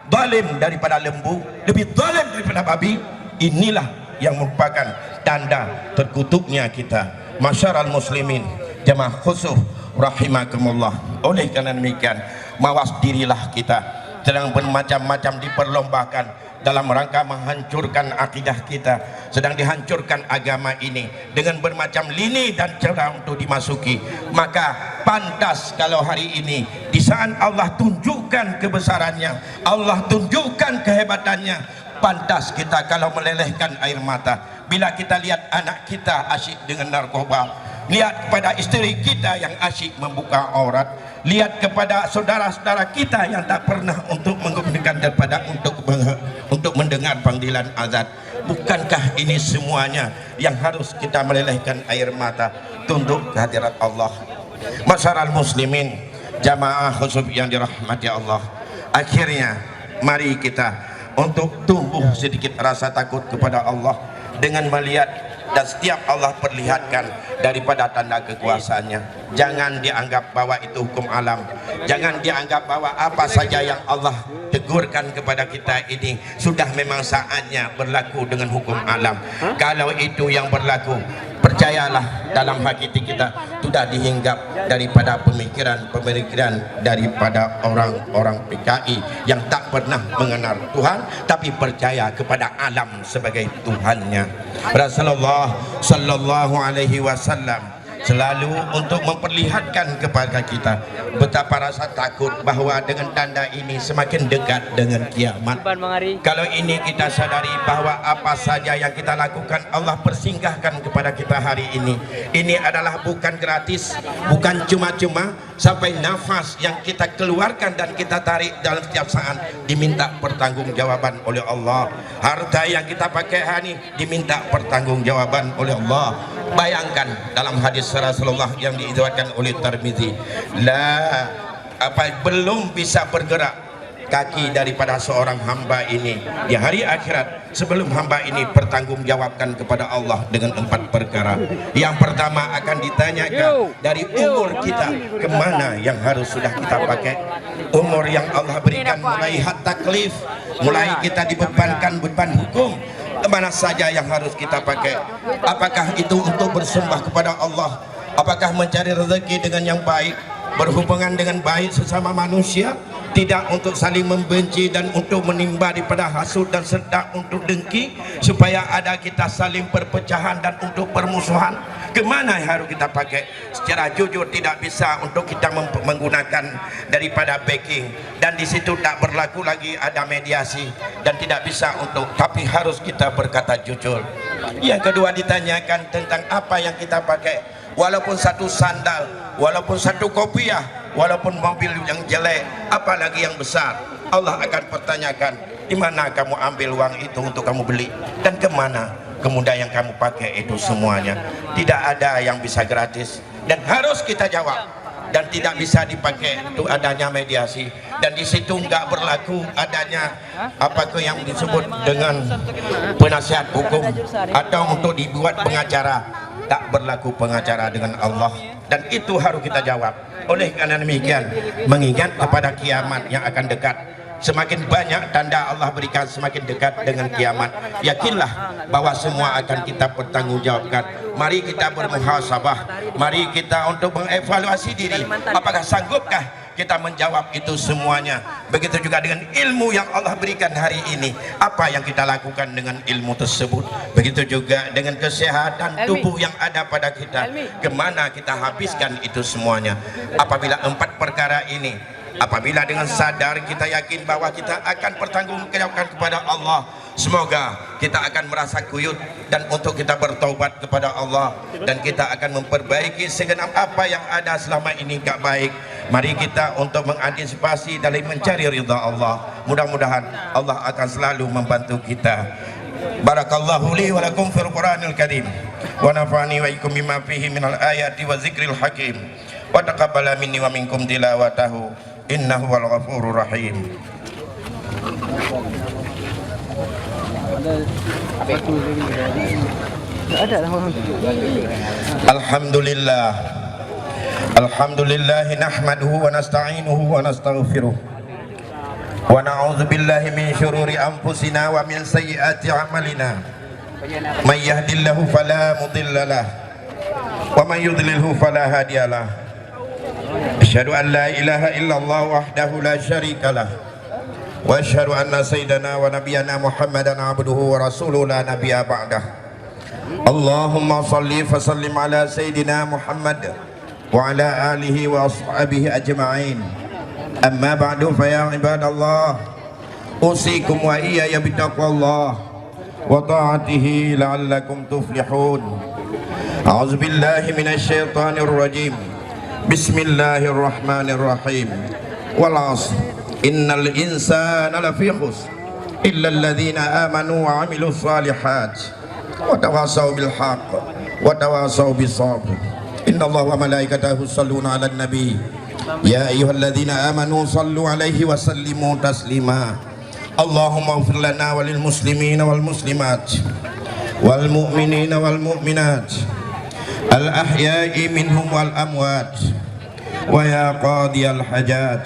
[SPEAKER 9] zalim daripada lembu, lebih zalim daripada babi? Inilah yang merupakan tanda terkutuknya kita. Masyarakat muslimin jamaah khusus rahimakumullah. Oleh karena demikian, mawas dirilah kita sedang bermacam-macam diperlombakan dalam rangka menghancurkan akidah kita, sedang dihancurkan agama ini dengan bermacam lini dan cara untuk dimasuki. Maka pantas kalau hari ini di saat Allah tunjukkan kebesarannya, Allah tunjukkan kehebatannya, pantas kita kalau melelehkan air mata bila kita lihat anak kita asyik dengan narkoba, lihat kepada istri kita yang asyik membuka aurat, lihat kepada saudara-saudara kita yang tak pernah untuk menggembirakan daripada untuk mendengar panggilan azan. Bukankah ini semuanya yang harus kita melelehkan air mata tunduk kehadirat Allah? Masyarakat muslimin jamaah khusus yang dirahmati Allah, akhirnya mari kita untuk tumbuh sedikit rasa takut kepada Allah dengan melihat dan setiap Allah perlihatkan daripada tanda kekuasaannya. Jangan dianggap bahwa itu hukum alam, jangan dianggap bahwa apa saja yang Allah tegurkan kepada kita ini sudah memang saatnya berlaku dengan hukum alam. Kalau itu yang berlaku, percayalah dalam hati kita sudah dihinggap daripada pemikiran-pemikiran daripada orang-orang PKI yang tak pernah mengenal Tuhan tapi percaya kepada alam sebagai Tuhannya. Rasulullah sallallahu alaihi wasallam selalu untuk memperlihatkan kepada kita betapa rasa takut bahwa dengan tanda ini semakin dekat dengan kiamat. Kalau ini kita sadari bahwa apa saja yang kita lakukan Allah persinggahkan kepada kita hari ini adalah bukan gratis, bukan cuma-cuma, sampai nafas yang kita keluarkan dan kita tarik dalam setiap saat diminta pertanggungjawaban oleh Allah. Harta yang kita pakai hari ini diminta pertanggungjawaban oleh Allah. Bayangkan dalam hadis Rasulullah yang diriwayatkan oleh Tirmizi, belum bisa bergerak kaki daripada seorang hamba ini di hari akhirat sebelum hamba ini bertanggungjawabkan kepada Allah dengan 4 perkara. Yang pertama akan ditanyakan dari umur kita, kemana yang harus sudah kita pakai, umur yang Allah berikan mulai had taklif, mulai kita dibebankan beban hukum, kemana saja yang harus kita pakai. Apakah itu untuk bersembah kepada Allah, apakah mencari rezeki dengan yang baik, berhubungan dengan baik sesama manusia, tidak untuk saling membenci dan untuk menimba daripada hasud dan sedak untuk dengki, supaya ada kita saling perpecahan dan untuk permusuhan. Kemana yang harus kita pakai? Secara jujur tidak bisa untuk kita menggunakan daripada backing, dan di situ tak berlaku lagi ada mediasi, dan tidak bisa untuk, tapi harus kita berkata jujur. Yang kedua ditanyakan tentang apa yang kita pakai, walaupun satu sandal, walaupun satu kopiah, walaupun mobil yang jelek, apalagi yang besar, Allah akan pertanyakan, di mana kamu ambil uang itu untuk kamu beli, dan kemana kemudian yang kamu pakai itu semuanya. Tidak ada yang bisa gratis, dan harus kita jawab, dan tidak bisa dipakai untuk adanya mediasi, dan di situ nggak berlaku adanya apakah yang disebut dengan penasihat hukum atau untuk dibuat pengacara. Tak berlaku pengacara dengan Allah, dan itu harus kita jawab. Oleh karena demikian, mengingat kepada kiamat yang akan dekat, semakin banyak tanda Allah berikan semakin dekat dengan kiamat, yakinlah bahwa semua akan kita pertanggungjawabkan. Mari kita bermuhasabah, mari kita untuk mengevaluasi diri, apakah sanggupkah kita menjawab itu semuanya. Begitu juga dengan ilmu yang Allah berikan hari ini, apa yang kita lakukan dengan ilmu tersebut. Begitu juga dengan kesehatan tubuh yang ada pada kita, kemana kita habiskan itu semuanya. Apabila 4 perkara ini, apabila dengan sadar kita yakin bahwa kita akan bertanggungjawabkan kepada Allah, semoga kita akan merasa kuyut dan untuk kita bertaubat kepada Allah, dan kita akan memperbaiki segenap apa yang ada selama ini gak baik. Mari kita untuk mengantisipasi dalam mencari ridha Allah. Mudah-mudahan Allah akan selalu membantu kita. Barakallahu li wa lakum fil Qur'anil Karim, wa nafa'ani wa ikum bima fihi minal ayati wa zikril hakim, wa taqabbala minni wa minkum tilawatahu, innahu wal ghafurur rahim. Alhamdulillah, alhamdulillah nahmaduhu wa nasta'inuhu wa nastaghfiruh, wa na'udzu billahi min syururi anfusina wa min sayyiati a'malina. May yahdihillahu fala mudilla lahu wa may yudlilhu fala hadiyalah. Asyhadu an la ilaha illallah wahdahu la syarika lah, wa asyhadu anna sayyidana wa nabiyyana Muhammadan abduhu wa rasuluhu la nabiyya ba'dah. Allahumma salli fa sallim ala sayyidina Muhammad wa ala alihi wa ashabihi ajma'in. Amma ba'du, fa ya ibadallah, usikum wa iyaya bitaqwallah wa ta'atihi la'allakum tuflihun. A'udzu billahi minasy syaithanir rajim. Bismillahirrahmanirrahim. Wal 'ashr innal insana lafi khusr illa alladhina amanu wa 'amilus shalihat wa tawasaw bil haqq wa tawasaw bis sabr. Innallaha wa malaikatahu yusholluna 'alan nabi ya ayyuhalladzina amanu shallu 'alaihi wa sallimu taslima. Allahumma ighfir lana wa lil muslimina wal muslimat wal mu'minina wal mu'minat al ahya'i minhum wal amwat wa ya qadiyal hajat.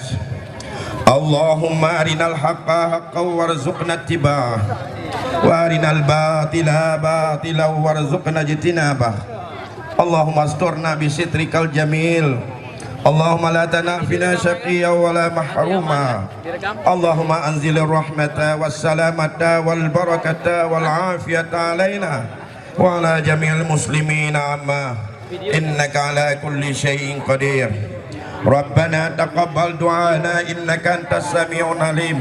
[SPEAKER 9] Allahumma arinal haqqa haqqan warzuqna ittiba'ah wa arinal batila batilan warzuqna ijtinabah. Allahumma asturna bisitrikal jamil. Allahumma la tanafina syaqiyya wa la mahruma. Allahumma anzilir rahmata wassalamata wal barakata wal afiyata alaina wa ala jami'il muslimina amma innaka ala kulli syai'in qadir. Rabbana taqabbal du'ana innaka antas sami'un alim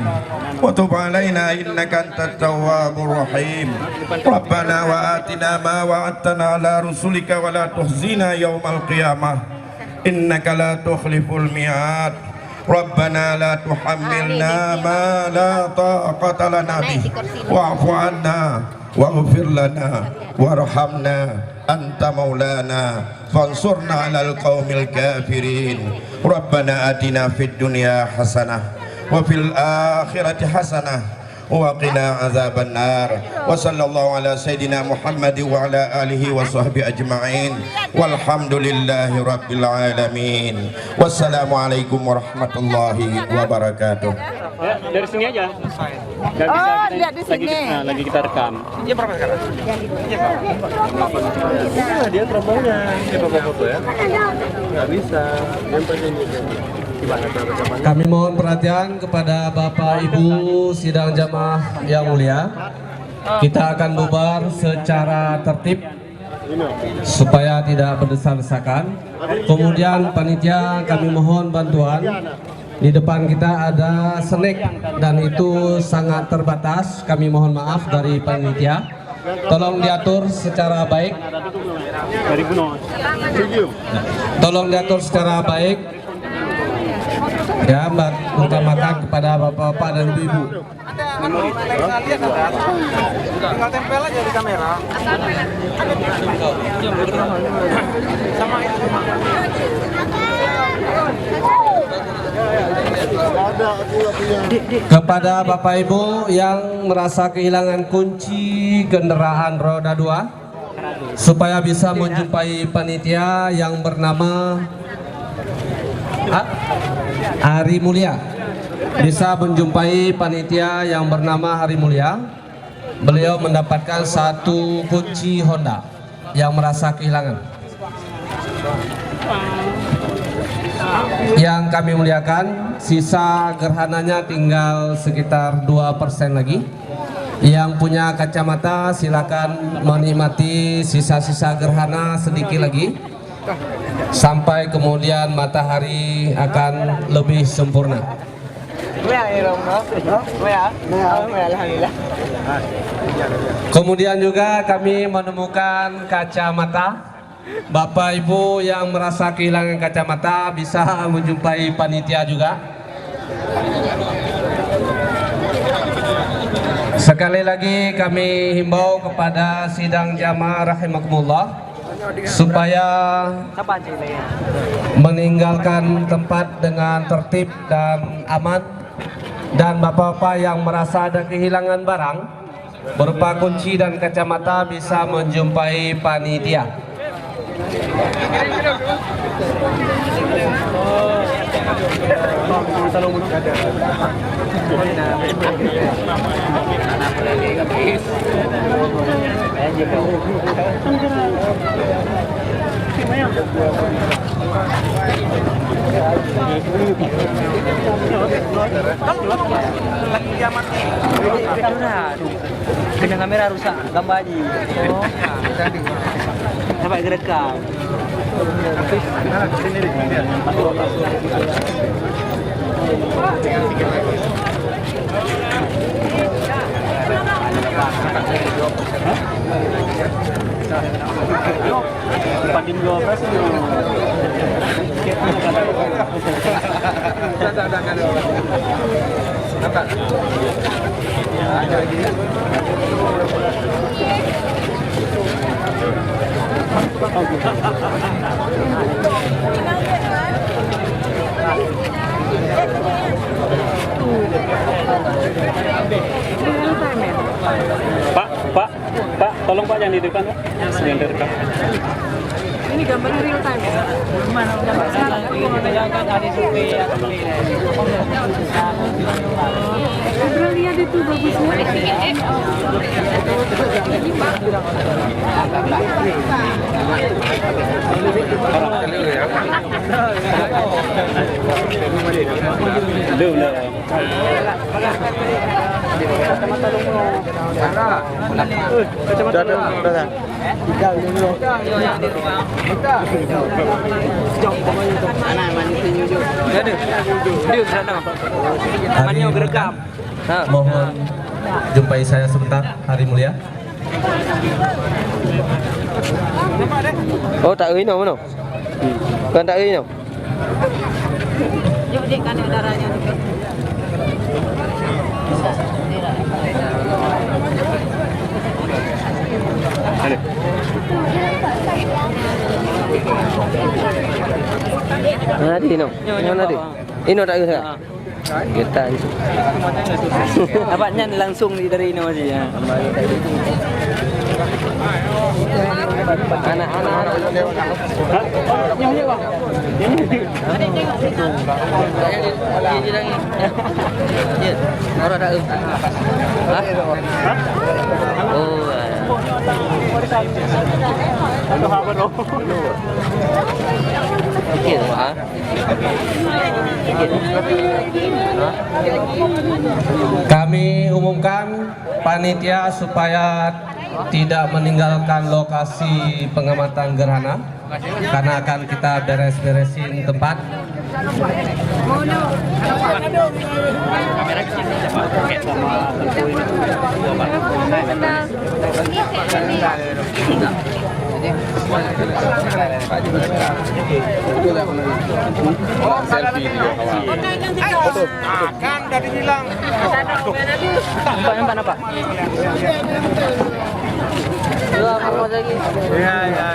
[SPEAKER 9] wa tub 'alaina innaka antat tawwabur rahim. Rabbana wa atina ma wa'adtana ala rusulika wa la tuhzina yaumal qiyamah innaka la tukhliful mi'ad. Rabbana la tuhammilna ma la taqata lana bih wa'fu 'anna waghfir lana warhamna anta maulana fansurna 'alal qaumil kafirin. Rabbana atina fid dunya hasanah wa fil akhirati hasanah wa qina azabannar. Wa sallallahu ala sayidina Muhammad wa ala alihi wa sahbihi ajma'in. Walhamdulillahi rabbil alamin. Wassalamualaikum warahmatullahi wabarakatuh.
[SPEAKER 8] Ya, dari sini aja. Gak bisa
[SPEAKER 7] lihat di sini.
[SPEAKER 8] Lagi kita rekam.
[SPEAKER 6] Dia berapa sekarang? Dia terombongnya. Dia foto ya? Nggak bisa. Yang penting
[SPEAKER 3] Kami mohon perhatian kepada Bapak Ibu sidang jamaah yang mulia. Kita akan bubar secara tertib supaya tidak berdesak-desakan. Kemudian panitia kami mohon bantuan. Di depan kita ada snack dan itu sangat terbatas. Kami mohon maaf dari panitia. Tolong diatur secara baik. Tolong diatur secara baik. Ya, utamakan kepada bapak-bapak dan ibu-ibu.
[SPEAKER 6] tinggal tempel aja di kamera. Sama itu.
[SPEAKER 3] Kepada Bapak Ibu yang merasa kehilangan kunci kendaraan roda 2 supaya bisa menjumpai panitia yang bernama Hari Mulia, bisa menjumpai panitia yang bernama Hari Mulia. Beliau mendapatkan satu kunci Honda yang merasa kehilangan. Yang kami muliakan, sisa gerhananya tinggal sekitar 2% lagi. Yang punya kacamata silakan menikmati sisa-sisa gerhana sedikit lagi sampai kemudian matahari akan lebih sempurna. Kemudian juga kami menemukan kacamata. Bapak Ibu yang merasa kehilangan kacamata bisa menjumpai panitia juga. Sekali lagi kami himbau kepada sidang jamaah rahimakumullah supaya meninggalkan tempat dengan tertib dan aman, dan bapak-bapak yang merasa ada kehilangan barang berupa kunci dan kacamata bisa menjumpai panitia.
[SPEAKER 7] Dengan kamera rusak gambar aja. Sampai gerekam. Banding 12
[SPEAKER 8] Pak, tolong Pak yang di depan, Pak. Yang direkam.
[SPEAKER 7] Ini gambarnya real time ya? Gimana? Gambar sekarang kan ada survei ya. Udah lihat itu bagusnya.
[SPEAKER 3] Mohon jumpai saya sebentar, Hari Mulia.
[SPEAKER 10] Oh, tak ini mana? Bukan tak ini.
[SPEAKER 7] Yuk, Dik, kan darahnya.
[SPEAKER 8] Ada.
[SPEAKER 10] Nanti Ino. Nanti. Ino tak usah. Kita.
[SPEAKER 8] Dapatnya langsung dari ini masih ya.
[SPEAKER 3] Kami umumkan panitia supaya tidak meninggalkan lokasi pengamatan gerhana karena akan kita beres-beresin tempat.
[SPEAKER 6] Kan dari bilang.
[SPEAKER 8] Nampak apa?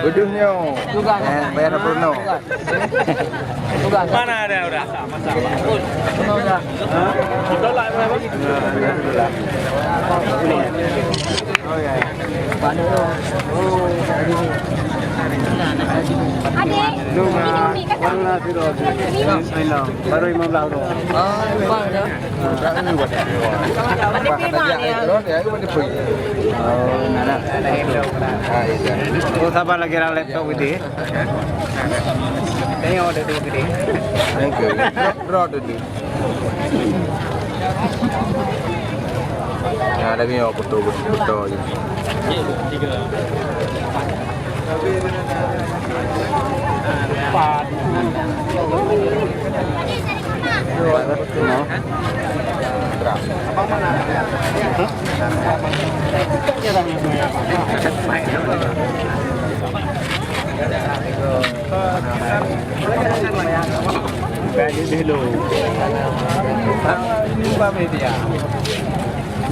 [SPEAKER 6] Bodohnya. Bayar Bruno. Mana ada udah sama-sama. Ditolak berapa? Oh ya. Baru 15 doang. Oh, sabar lagi laptop gede. Ini ada tuh gede. Thank you. Draw dulu. Ya, lagi yang betul aja.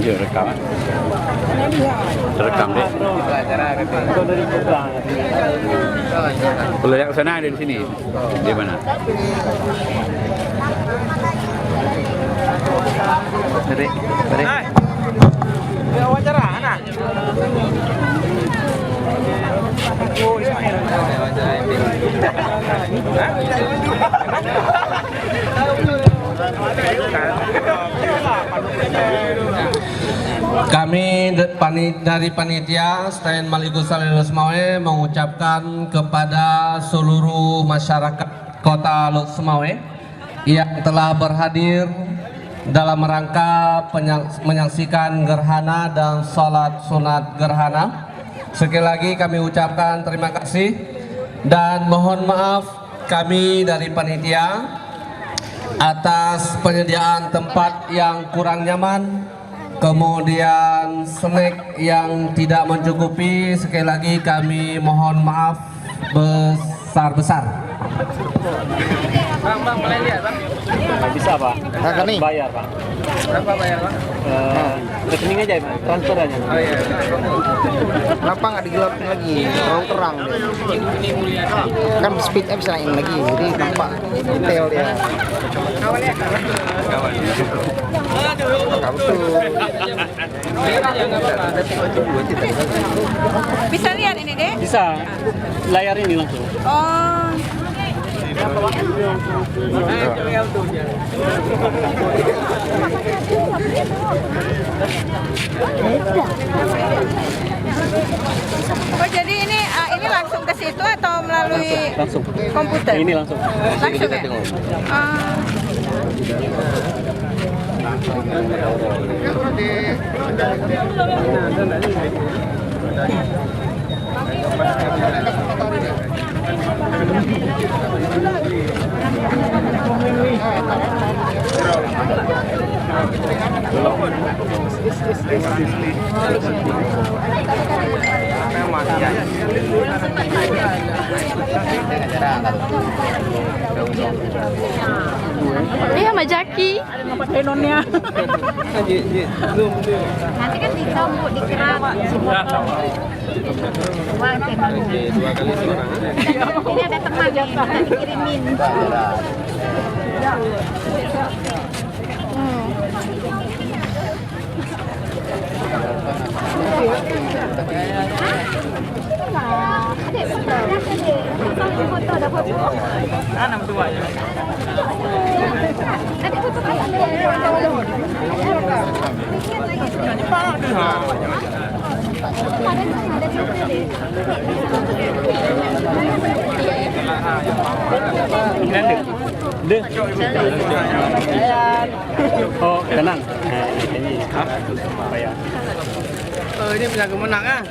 [SPEAKER 6] Rekam. Rekam deh. Kalau yang sana ada di sini. Di mana? Dari. Wawancara anak.
[SPEAKER 3] Kami dari panitia Stand Maligus Salilus Semawe mengucapkan kepada seluruh masyarakat Kota Luk Semawe yang telah berhadir dalam rangka menyaksikan gerhana dan sholat sunat gerhana. Sekali lagi kami ucapkan terima kasih dan mohon maaf kami dari panitia atas penyediaan tempat yang kurang nyaman, kemudian snack yang tidak mencukupi. Sekali lagi kami mohon maaf besar-besar.
[SPEAKER 8] Bang, boleh lihat bang? Bisa pak?
[SPEAKER 6] Rekening.
[SPEAKER 8] Bayar pak. Berapa bayar pak? Rekening aja pak, transfer aja. Oh iya.
[SPEAKER 6] Kenapa nggak digelapin lagi? Terang deh. Kan speed bisa naik lagi, jadi tampak detail dia.
[SPEAKER 7] Bisa lihat ini deh?
[SPEAKER 8] Bisa. Layar ini langsung.
[SPEAKER 7] Oh. Oh jadi ini langsung ke situ atau melalui
[SPEAKER 8] langsung
[SPEAKER 7] komputer?
[SPEAKER 8] Ini langsung.
[SPEAKER 7] Langsung ya? Iya, sama Jaki. Ada ngapa tenonnya. Nanti kan dicambuk, dikerat. Ini ada teman yang dikirimin.
[SPEAKER 8] Oh, tenang. Ini apa ya? Ini bisa kemenang ah.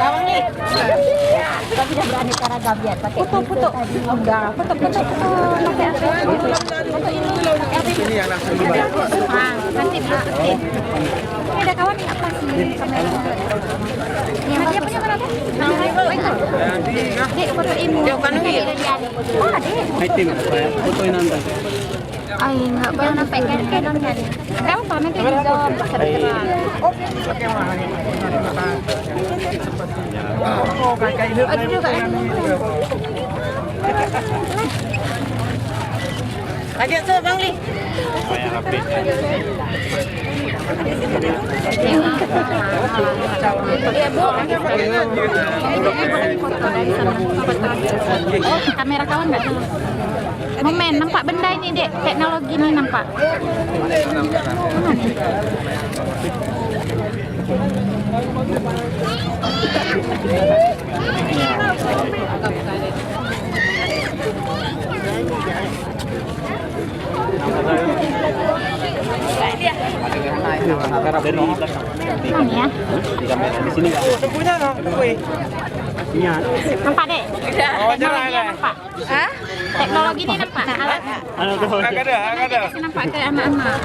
[SPEAKER 7] Lawang nih. Tapi udah berani cara gabian pakai foto. Enggak, foto. Foto ini yang langsung dibayar. Nanti ini ada kawan nggak pas di kamera. Yang dia punya mana tuh? Dek, fotoin. Oh, Dek.
[SPEAKER 8] Item apa ya? Fotoin nanti.
[SPEAKER 7] Ay, nggak boleh sampai kayak dong jadi. Kamu pamit juga kebetulan. Aduh juga. Lagi tuh Bang Li. Iya Bu. Oh, kamera kawan nggak jelas. Momen, nampak benda ini dek, teknologi ini nampak. Mana nih? Mana ya?
[SPEAKER 8] Di sini nggak? Punya no? Punya.
[SPEAKER 7] Nampak dek? Teknologinya nampak. Hah? Teknologi ini nampak. Alatnya. Ada. Nampak ke anak-anak.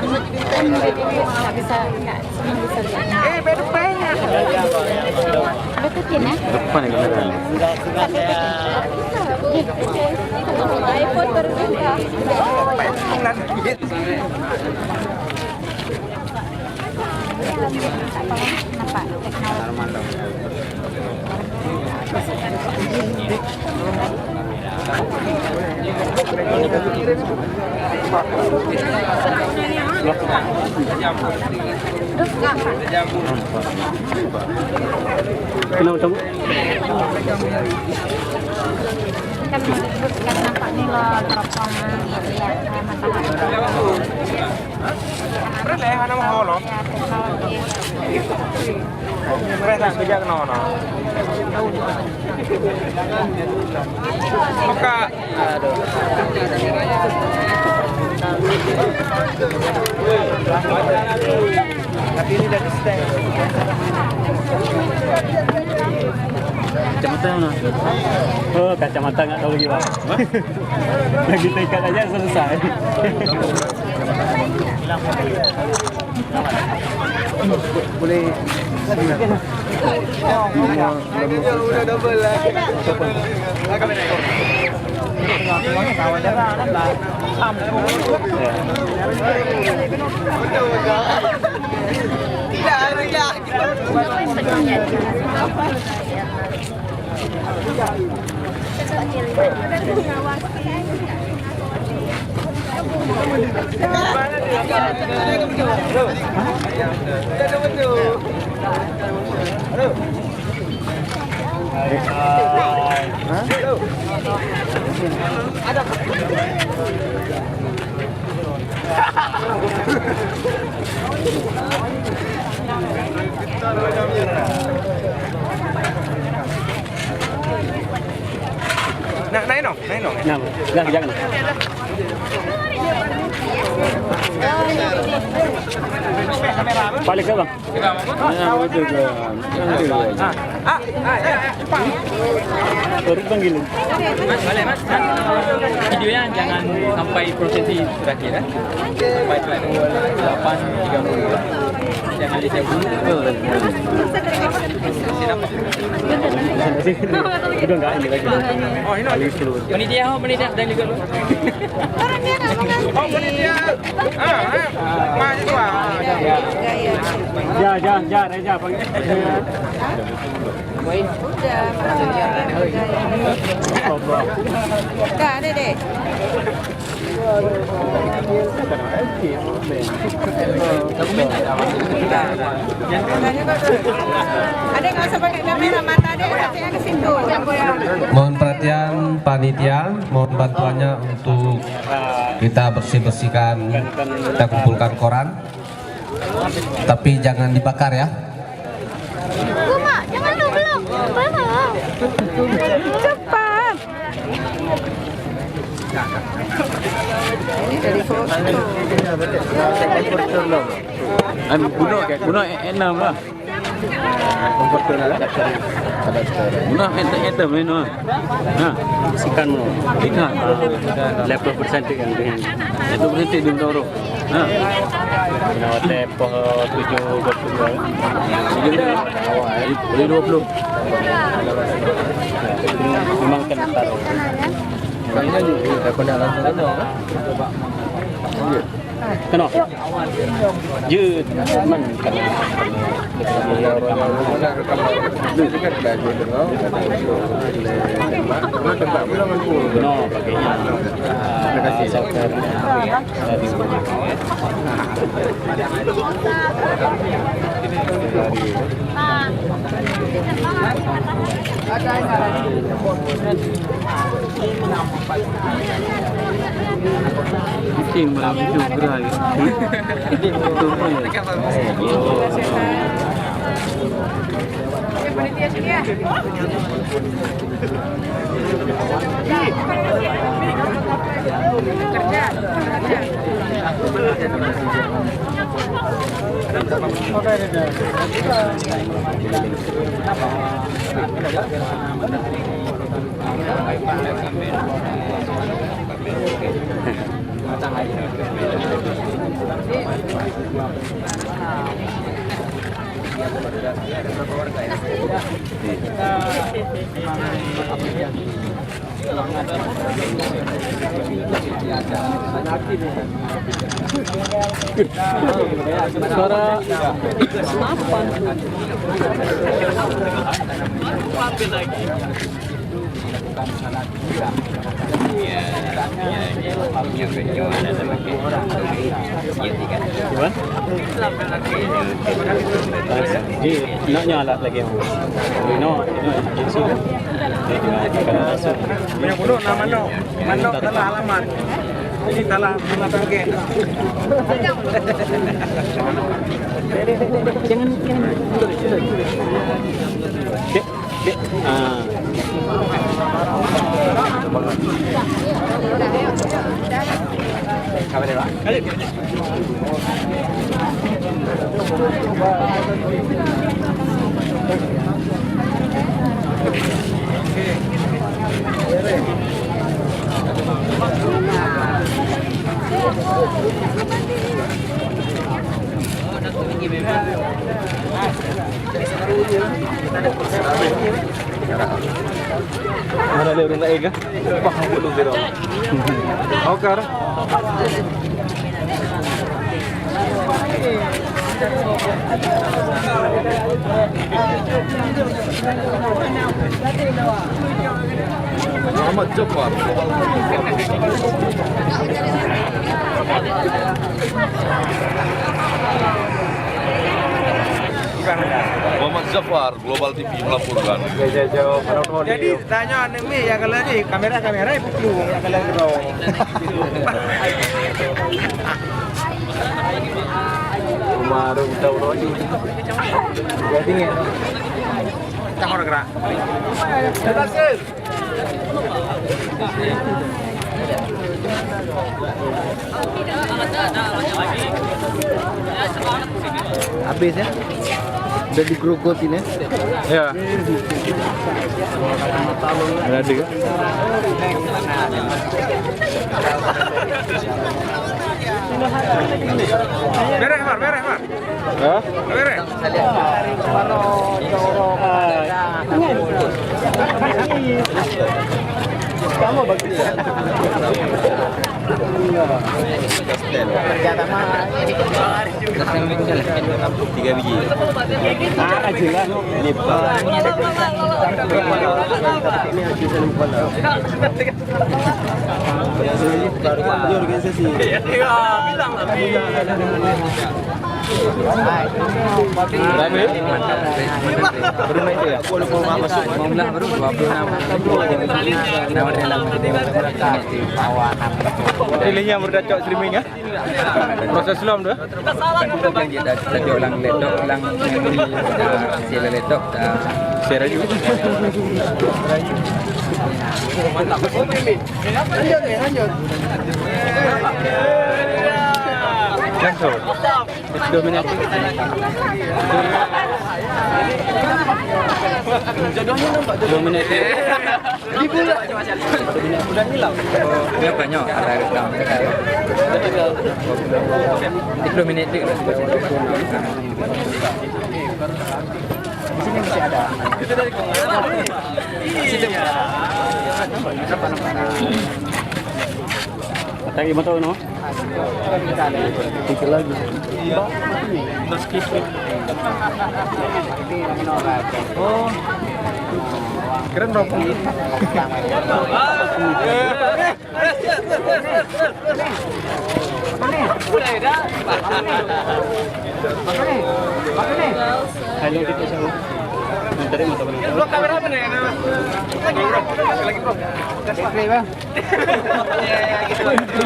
[SPEAKER 7] Nggak bisa, nggak semua bisa lihat. Bedupanya. Betutin ya?
[SPEAKER 8] Depan ya kamera.
[SPEAKER 7] iPhone baru juga. Nampak teknologi.
[SPEAKER 8] Kenapa kamu?
[SPEAKER 7] Kan nampak nih loh teropongan lihat matahari.
[SPEAKER 6] Ada mau lo.
[SPEAKER 7] Teknologi.
[SPEAKER 6] Mereka kerja ke nono. Maka aduh. Tapi ini dari stand.
[SPEAKER 8] Kacamata mana? Oh, kacamata nggak tahu lagi Pak. Lagi tekad aja selesai.
[SPEAKER 6] Boleh. Udah double lah. Naik no.
[SPEAKER 8] Nah, jangan. Balik ke bang. Baru panggil. Mas, boleh mas. Videonya jangan sampai prosesi terakhir ya. Sampai 8:30. Jangan di save dulu. Udah enggak ini lagi. Oh, ini dulu. Penitia dan juga lu. Oh, penitia. Mahasiswa. Ya, panggil.
[SPEAKER 7] Udah ada deh. Adek nggak usah pakai kamera, mata adek katanya ke situ.
[SPEAKER 3] Mohon perhatian panitia, mohon bantuannya untuk kita bersih-bersihkan, kita kumpulkan koran. Tapi jangan dibakar ya.
[SPEAKER 7] Mak, jangan lu belum. Cepat. Ini dari foto.
[SPEAKER 8] Bunuh enam lah. Bunuh enam ini. Nah, sikan mo. Ikan. Laptop persentik yang ini. Itu persentik di Toro. Nah. Nawat lepo 7.20. Boleh 20. Memang kena taruh. Kayaknya juga pendalam sana. Kena. Jut man kena. No, pakainya. Terima kasih software. Tim malam itu gerai. Itu
[SPEAKER 7] Panitia sini ya.
[SPEAKER 8] Suara nak nyala lagi. Punya kuno nama Mano telah alamat. Ini telah pakai. Jangan. Ada lewat nak ega? Paham belum dia? Okar. Muhammad Jafar.
[SPEAKER 11] Muhammad Jafar, Global TV melaporkan.
[SPEAKER 8] Jadi tanya ini yang kalau ni kamera itu yang kalau dong. Maru tahu rodi. Jadi ni. Tak orang gerak. Habis ya.
[SPEAKER 6] Udah digrogotin ya?
[SPEAKER 8] Ya. Ada kan?
[SPEAKER 11] Beres, Mar.
[SPEAKER 8] Hah?
[SPEAKER 11] Beres.
[SPEAKER 6] Kamu bagus.
[SPEAKER 8] Tiga biji. Aja lah. Organisasi.
[SPEAKER 11] Pilihnya berdacok streaming ya. Proses belum tuh.
[SPEAKER 1] Tajuk lang laptop lang sila laptop
[SPEAKER 11] Share juga. Mantap. Lanjut. Langsung. Dominating. Jodohnya nampak dominating. Di pula. Udah hilang.
[SPEAKER 1] dia banyak ada reklam dominating
[SPEAKER 6] Sini masih ada.
[SPEAKER 11] Itu dari situ.
[SPEAKER 8] Tadi gimana tuh, no?
[SPEAKER 6] Itu lagi.
[SPEAKER 11] Terus kisah.
[SPEAKER 6] Oh.
[SPEAKER 11] Keren rokok.
[SPEAKER 8] Halo kita sama. Dari mata mana?
[SPEAKER 11] Bro, kamera apa nih? Lagi bro.
[SPEAKER 6] Play bang.
[SPEAKER 11] Ya gitu.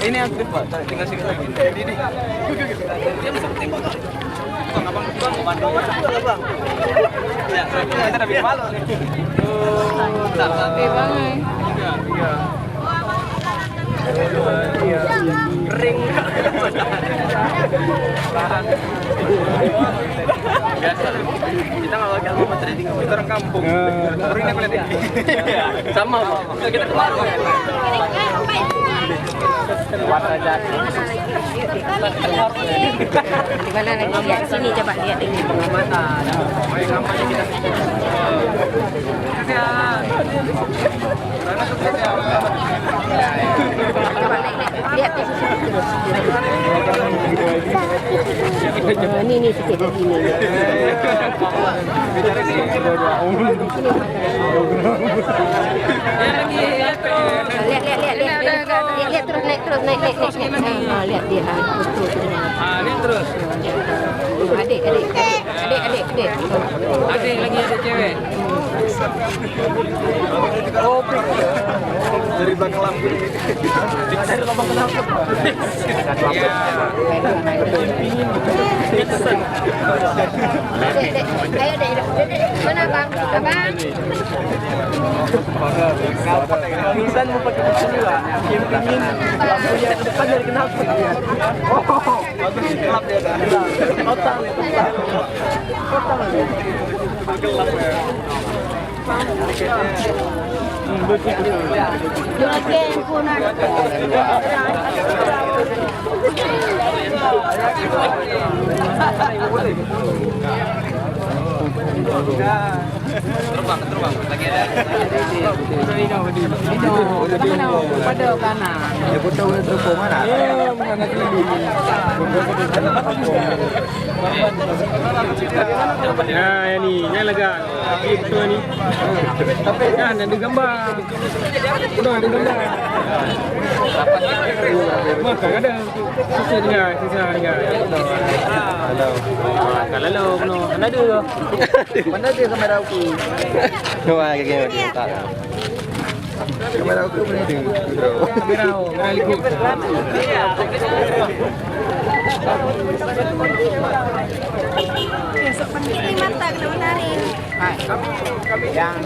[SPEAKER 11] Ini aktif Pak, tinggal sini lagi. Ini. Dia bisa tembak. Abang komando. Bang. Ya, kita udah bikin malu nih. Tak pakai banget. Iya. Kering. Biasa. Kita nggak pakai apa trading kita orang kampung. Kering apa lihat? Sama. Kita keluar.
[SPEAKER 7] Di mana lagi? Lihat sini, coba lihat ini. Coba lihat di sisi terus. Ini sikit di sini. Lihat terus naik. Lihat dia betul.
[SPEAKER 11] Lihat terus.
[SPEAKER 7] Adik.
[SPEAKER 11] Adik lagi ada cewek. Oh, dari belakang lampu. Dari lubang lampu.
[SPEAKER 7] Ayo dek. Mana bang? Abang.
[SPEAKER 11] Insan mau pakai sini lah. Campingin lampunya depan dari kenapa? Oh, bagus gelap dia. Otak. Gelap ya. Terbang lagi ada.
[SPEAKER 6] Pada kanan. Ya betul teropong mana? Mana
[SPEAKER 11] Ya ni, yang lega. Betul ni. Tapi kan ada gambar. Udah ada gambar. Maka ada sisa dia. Halo. Kalau no, ada dulu.
[SPEAKER 6] Mana dia kamera aku?
[SPEAKER 10] Coba kayak gini tak.
[SPEAKER 6] Kamera aku mana dia?
[SPEAKER 11] Kamera lihat.
[SPEAKER 7] Besok pandai mata kena menarik.
[SPEAKER 6] Yang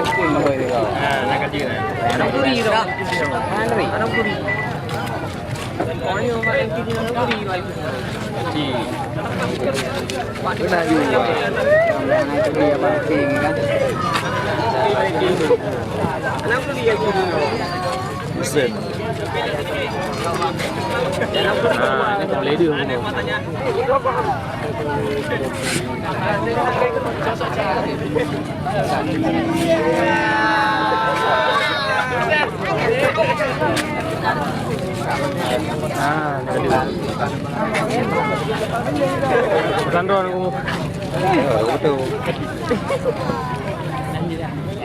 [SPEAKER 6] LC itu kau.
[SPEAKER 8] Nak kaji kan.
[SPEAKER 6] Anak puri tu. Anak puri. Benar juga. Itu dia penting kan.
[SPEAKER 8] Mesin. Ini boleh dia semua. Kandoan aku.
[SPEAKER 6] Betul.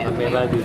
[SPEAKER 8] Ambil lagi.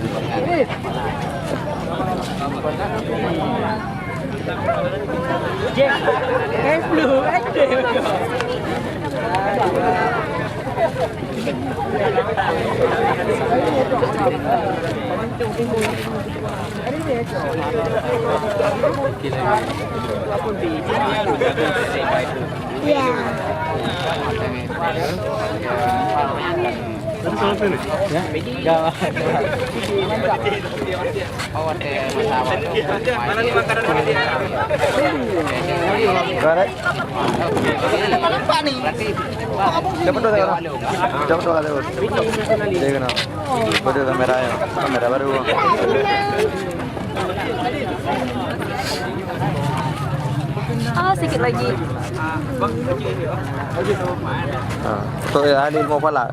[SPEAKER 6] Dapat dua orang. Dapat dua kali. Dia kena. Betul kameranya. Kamera baru.
[SPEAKER 7] Oh, sedikit lagi.
[SPEAKER 6] Tuh ya, Adil mau pala.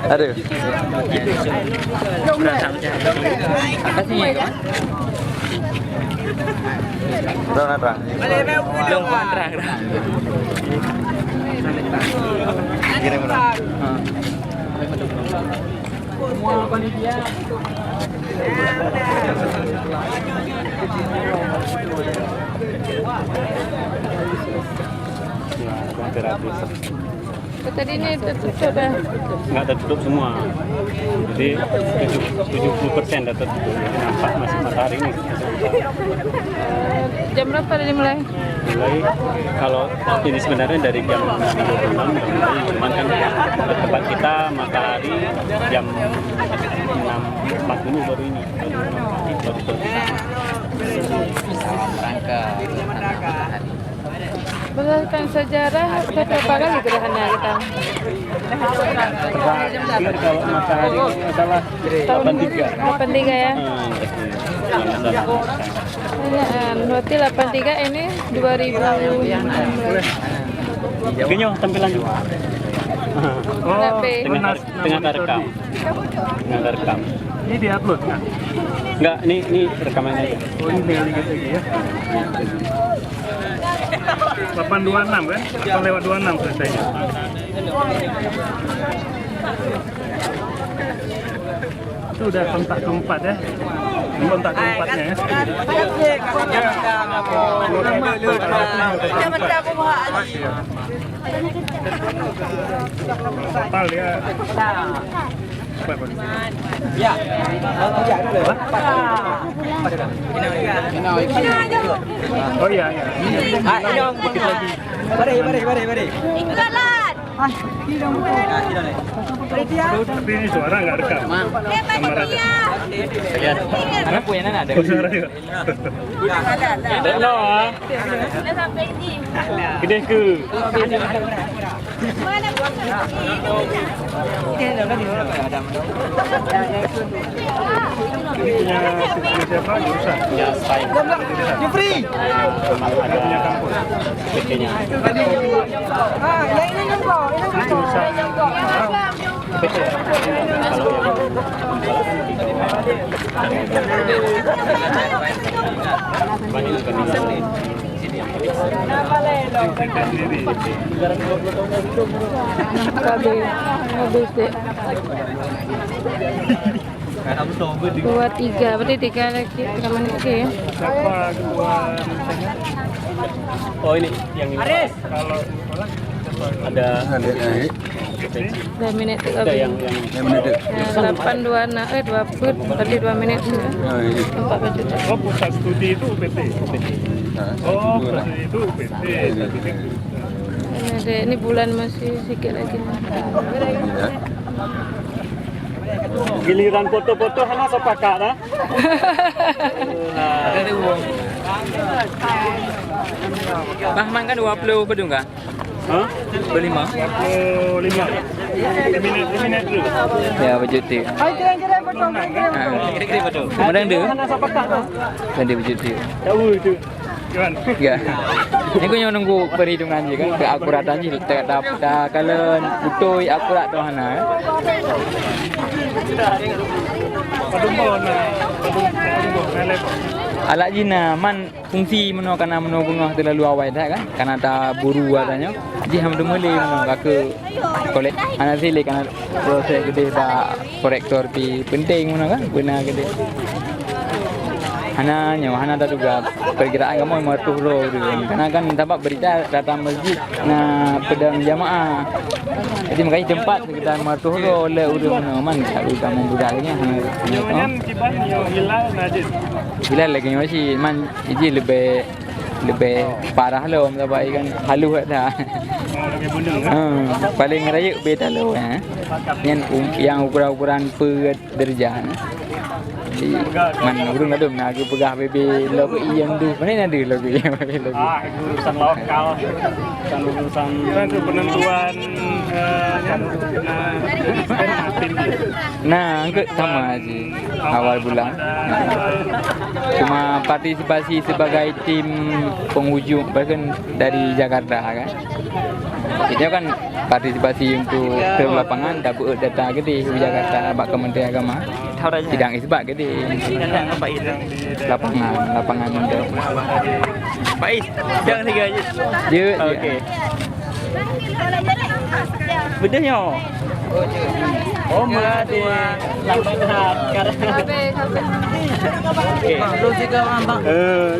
[SPEAKER 6] Aduh. Terang. Kira mana?
[SPEAKER 7] Tadi ini tertutup dah.
[SPEAKER 8] Nggak tertutup semua. Jadi 70% dah tertutup. Nampak masih matahari ini.
[SPEAKER 7] Jam berapa tadi mulai?
[SPEAKER 8] Mulai kalau ini sebenarnya dari jam 26 mulai, cuman kan tempat kita matahari jam 6.40 baru ini. Baru
[SPEAKER 7] Berdasarkan sejarah, berapa kali gerhana kita?
[SPEAKER 8] terakhir kalau matahari ini adalah 83.
[SPEAKER 7] 83 ya? Berarti 83 ini 2016.
[SPEAKER 8] Genyo tampilan juga. Tengah rekam.
[SPEAKER 11] Ini di-upload nggak?
[SPEAKER 8] Enggak, ini rekamannya aja.
[SPEAKER 11] Oh, ini tinggal dikit lagi ya. 826 kan? Atau lewat 26 selesainya? Itu udah kontak keempat ya? Ini kontak keempatnya ya? Total ya.
[SPEAKER 6] Ya.
[SPEAKER 11] Oh iya ya.
[SPEAKER 6] Dikit lagi. Mari.
[SPEAKER 7] Ikutlah.
[SPEAKER 11] Tapi ini suara nggak rekam.
[SPEAKER 6] Anak punya ada.
[SPEAKER 11] Oh, suara juga.
[SPEAKER 7] Dah sampai ini.
[SPEAKER 8] Gede ke?
[SPEAKER 7] Mana pun
[SPEAKER 11] Punya siapa? Jurusan.
[SPEAKER 8] Ya, saya.
[SPEAKER 6] Jeffrey.
[SPEAKER 8] Ada punya kampus. PT-nya.
[SPEAKER 7] yang ini nyongkok,
[SPEAKER 8] PT. Kalau banyak juga
[SPEAKER 7] habis deh. 23 berarti 3 lagi 3 menit lagi ya.
[SPEAKER 8] Oh ini yang ini. Aris. Kalau ada
[SPEAKER 7] 2 menit
[SPEAKER 8] ada yang
[SPEAKER 7] 826 2 foot berarti 2 menit. Nampak baju tak?
[SPEAKER 12] Oh, pusat studi itu UPT. Oh, pusat studi itu UPT.
[SPEAKER 7] Ini bulan masih sikit lagi.
[SPEAKER 12] Giliran foto-foto hana sepakat dah.
[SPEAKER 1] Ada uang. Bahman kan 20 pedung kah?
[SPEAKER 12] Hah?
[SPEAKER 1] Berlima.
[SPEAKER 12] 5 minit dulu.
[SPEAKER 1] Ya, berjuti.
[SPEAKER 7] Kira-kira betul.
[SPEAKER 1] Kira-kira betul. Kemudian dia. Dan dia berjuti.
[SPEAKER 12] Tahu itu. Gimana?
[SPEAKER 1] Ya. Ini aku nunggu perhitungan je kan, keakuratan je. Tak dapat kalau betul akurat tu hana. Alat jina man fungsi meno kana meno bunga terlalu awal dah kan. Kana ta buru katanya. Ji ham tu mele meno ke kolek ana sile kana proses gede dah korektor pi penting meno kan benar gede. Hana dah juga perkiraan kamu mau tuh karena kan dapat berita datang masjid na pedang jamaah. Jadi makanya tempat kita martuh lo le udah man kalau kamu budaknya
[SPEAKER 12] Yang kiban yang hilal najis.
[SPEAKER 1] Hilal lagi masih man ini lebih parah lo dapat kan halu dah. Paling raya beda lo yang ukuran per derjah. Man urung ada nak pegah bebe lagu yang tu mana ada lagu yang bebe lagu
[SPEAKER 12] urusan lokal kan urusan itu penentuan
[SPEAKER 1] nah angkat sama aja awal bulan cuma partisipasi sebagai tim penghujung bahkan dari Jakarta kan itu kan partisipasi untuk ke lapangan dapat data gede di Jakarta bak Kementerian Agama sidang isbat gede lapangan untuk
[SPEAKER 8] Faiz, jangan tiga aja.
[SPEAKER 1] dia
[SPEAKER 8] Okey. Bedahnya. Oh, mati. Lambat dah. Okey.
[SPEAKER 10] Belum juga bang.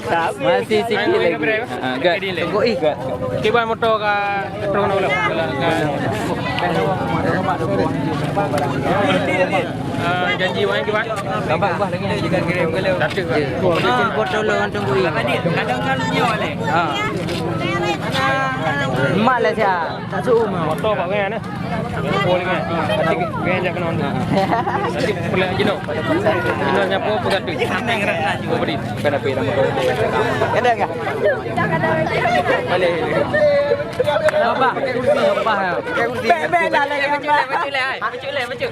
[SPEAKER 8] Tak.
[SPEAKER 1] masih sikit lagi agak tunggu agak
[SPEAKER 8] Kiban motor ka petrol nak janji wang kiban.
[SPEAKER 1] gambar ubah lagi jika kirim ke leu
[SPEAKER 8] Tak ada.
[SPEAKER 10] Jemput dulu tunggu.
[SPEAKER 8] Kadang-kadang nyo le.
[SPEAKER 10] Mak lah saya. Tak suruh mah.
[SPEAKER 8] Motor pak ngan nah. Boleh ngan. Nanti ngan jak kena. Nanti pula jino. Jino nyapo pegatu. Santai gerak lah juga beri.
[SPEAKER 1] kena pergi dalam motor
[SPEAKER 10] Ada enggak?
[SPEAKER 1] boleh
[SPEAKER 10] Apa? Apa? Bebek lah lagi.
[SPEAKER 8] Bacuk.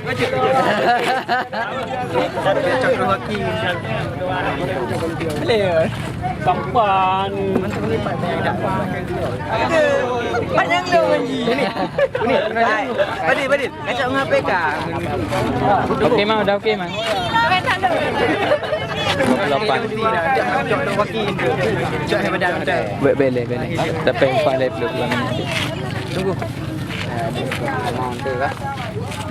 [SPEAKER 10] Boleh.
[SPEAKER 8] Kapan?
[SPEAKER 10] Panjang lu lagi. Ini. Badit. Kacau ngapai kah?
[SPEAKER 1] okey mah dah okey mah 28 boleh tapi 40 minit tunggu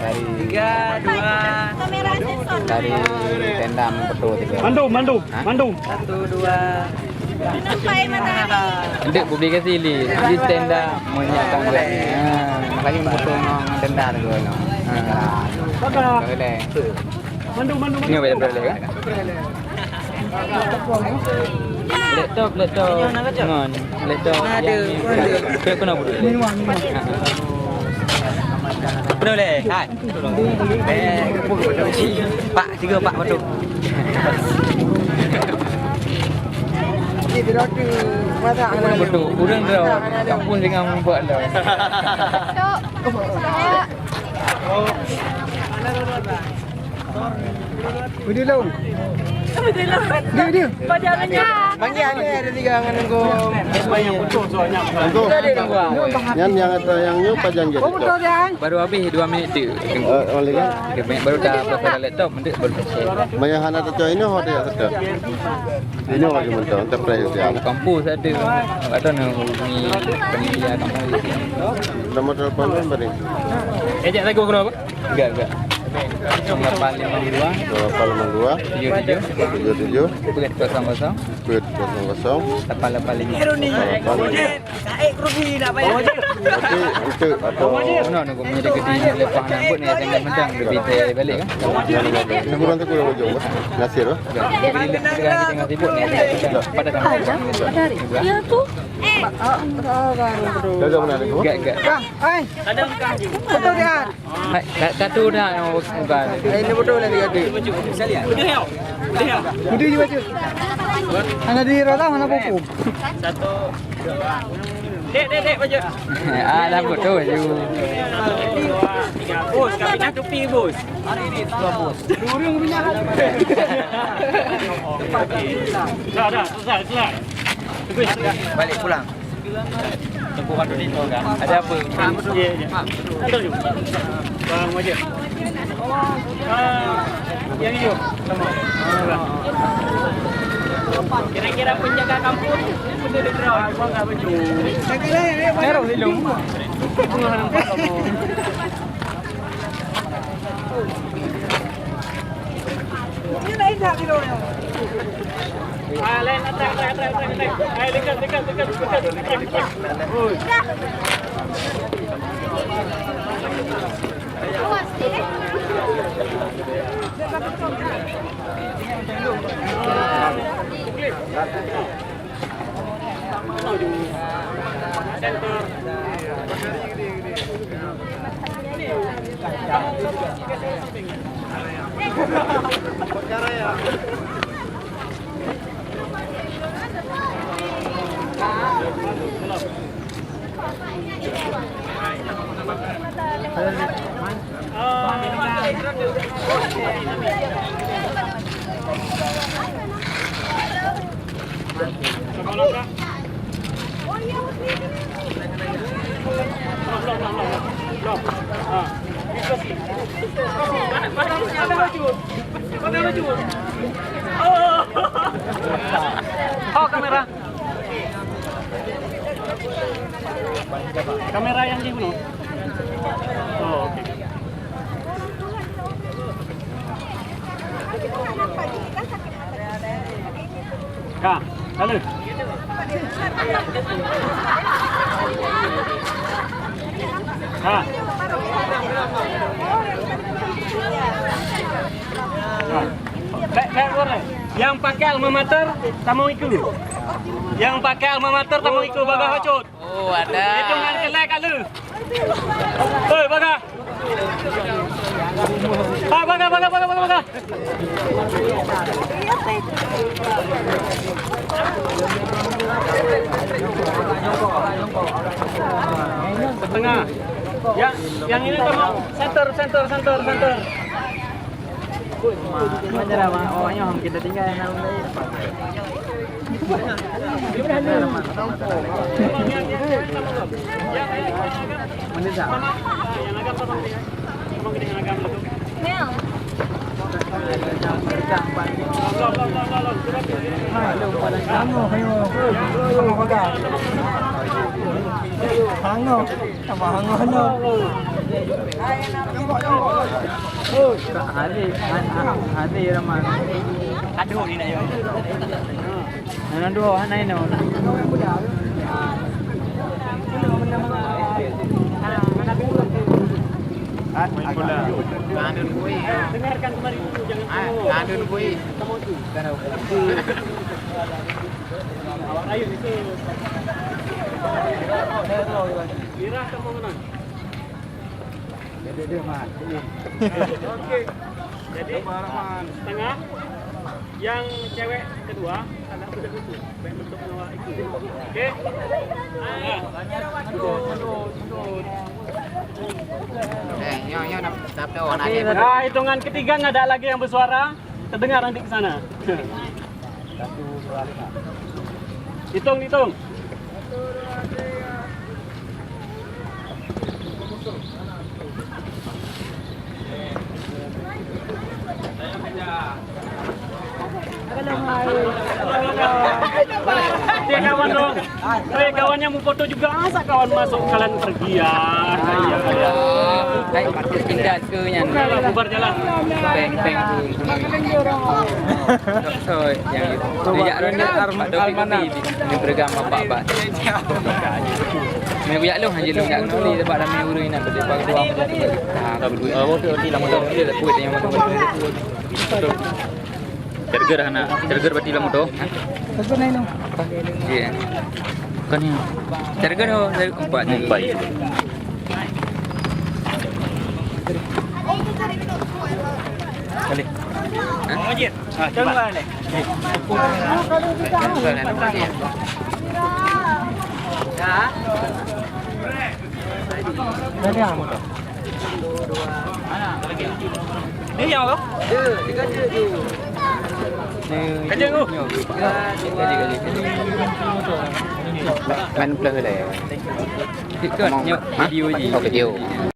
[SPEAKER 1] dari 3 2 dari tenda mempetul
[SPEAKER 12] Mandu.
[SPEAKER 10] 1 2
[SPEAKER 1] untuk publikasi di tenda menyiapkan buat makanya mempetul dengan tenda tu boleh
[SPEAKER 12] Mandu.
[SPEAKER 1] ini boleh kan laptop ngon laptop ada kena buat
[SPEAKER 10] Betul leh. Hai. Pak, 3 pak betul.
[SPEAKER 1] betul kurang dah kampung dengan membuat dah
[SPEAKER 7] Dia. Pajangannya.
[SPEAKER 10] Panggil ni ada 3 dengan nunggu.
[SPEAKER 8] Banyak betul soalnya.
[SPEAKER 9] Yang ada yang new pajang jadi.
[SPEAKER 1] baru habis 2 minit tu
[SPEAKER 9] Oleh kan?
[SPEAKER 1] baru dah pasal laptop mendik baru pasal
[SPEAKER 9] Maya hana tu ini hotel ada. Ini lagi mentah enterprise dia.
[SPEAKER 1] kampus ada ada nak hubungi panitia kampus
[SPEAKER 9] Nomor telepon beri.
[SPEAKER 8] Ejak lagu kenapa?
[SPEAKER 1] enggak
[SPEAKER 13] 0852 77
[SPEAKER 1] Pet 00
[SPEAKER 13] Pet 00
[SPEAKER 1] 885.
[SPEAKER 13] Berarti itu atau
[SPEAKER 1] Nunggu punya dekat di lepas rambut ni jangan mentang lebih balik kan.
[SPEAKER 13] Kurang tu kurang jauh Nasir lah.
[SPEAKER 1] Dengan kita sibuk ni pada sama.
[SPEAKER 7] Ya tu.
[SPEAKER 13] Dah mana ni?
[SPEAKER 1] Gak.
[SPEAKER 6] Hai.
[SPEAKER 11] Ada bukan?
[SPEAKER 6] Betul dia.
[SPEAKER 1] Satu dah yang bukan.
[SPEAKER 6] Ini betul lah dia.
[SPEAKER 11] Bisa lihat. Dia.
[SPEAKER 6] Budi juga tu. Mana di roda mana buku?
[SPEAKER 11] Satu. Dek baju.
[SPEAKER 1] Dah betul je.
[SPEAKER 11] Bos, kami nak tepi bos. Hari ini bos.
[SPEAKER 6] Durung punya.
[SPEAKER 12] Dah, selesai.
[SPEAKER 1] Balik pulang.
[SPEAKER 12] Tempuhan donito kan.
[SPEAKER 1] Ada apa?
[SPEAKER 12] Ya. Ada juga. Bang wajib. Yang hijau sama.
[SPEAKER 11] Kira-kira penjaga kampung betul di draw apa enggak baju.
[SPEAKER 6] Saya kira ini
[SPEAKER 1] Merah hilung.
[SPEAKER 6] Ini naik tak kilo ya?
[SPEAKER 11] Lain attack. Hai dekat. Oh, kamera. Kamera yang di gunung. Oh, oke. Kak, halo. Kak. Yang pakai alma mater tamu iku. Yang pakai alma mater tamu iku bagah hacut.
[SPEAKER 1] Oh, ada.
[SPEAKER 11] Hitungan kelek kalu. Hei, bagah. Bagah. Tengah. Yang ini tamu center.
[SPEAKER 1] Macam mana? Awaknya kita tinggal yang lain. Hati ramai.
[SPEAKER 11] Aduh ini nak.
[SPEAKER 1] Nandu hanai no.
[SPEAKER 11] Dengarkan kembali dulu, jangan kamu. Kamu tu. Ayo itu. Irah kamu menang. Oke. Jadi setengah. Yang cewek kedua ada sudah itu. Bentuk menolak itu. Oke. Nah, hitungan ketiga nggak ada lagi yang bersuara. Terdengar nanti ke sana. Hitung.
[SPEAKER 12] dia kawan dong. Kawannya mau foto juga, masa kawan masuk kalian pergi ya.
[SPEAKER 1] Hai, patut tinggal ke yang
[SPEAKER 12] bubar jalan.
[SPEAKER 1] Peng tu. So, yang sejak ronda Pak Taufik di program bapak-bapak. Mai buyak long hanya long nak ni sebab dah mai urus nak pada pagi dua macam tu. Tak boleh. Motor di lama dah dia kuat yang motor. Charger hana, charger berarti lama tu. Charger ni no. Ya. Kan ni. Charger ho dari empat ni. Baik. Kali. Majid. Jangan ni. Ya. Dari apa tu? Ni yang apa? Dia tu. Kerja tu. Kali. Main plus dah. Ikut video je. Oh video.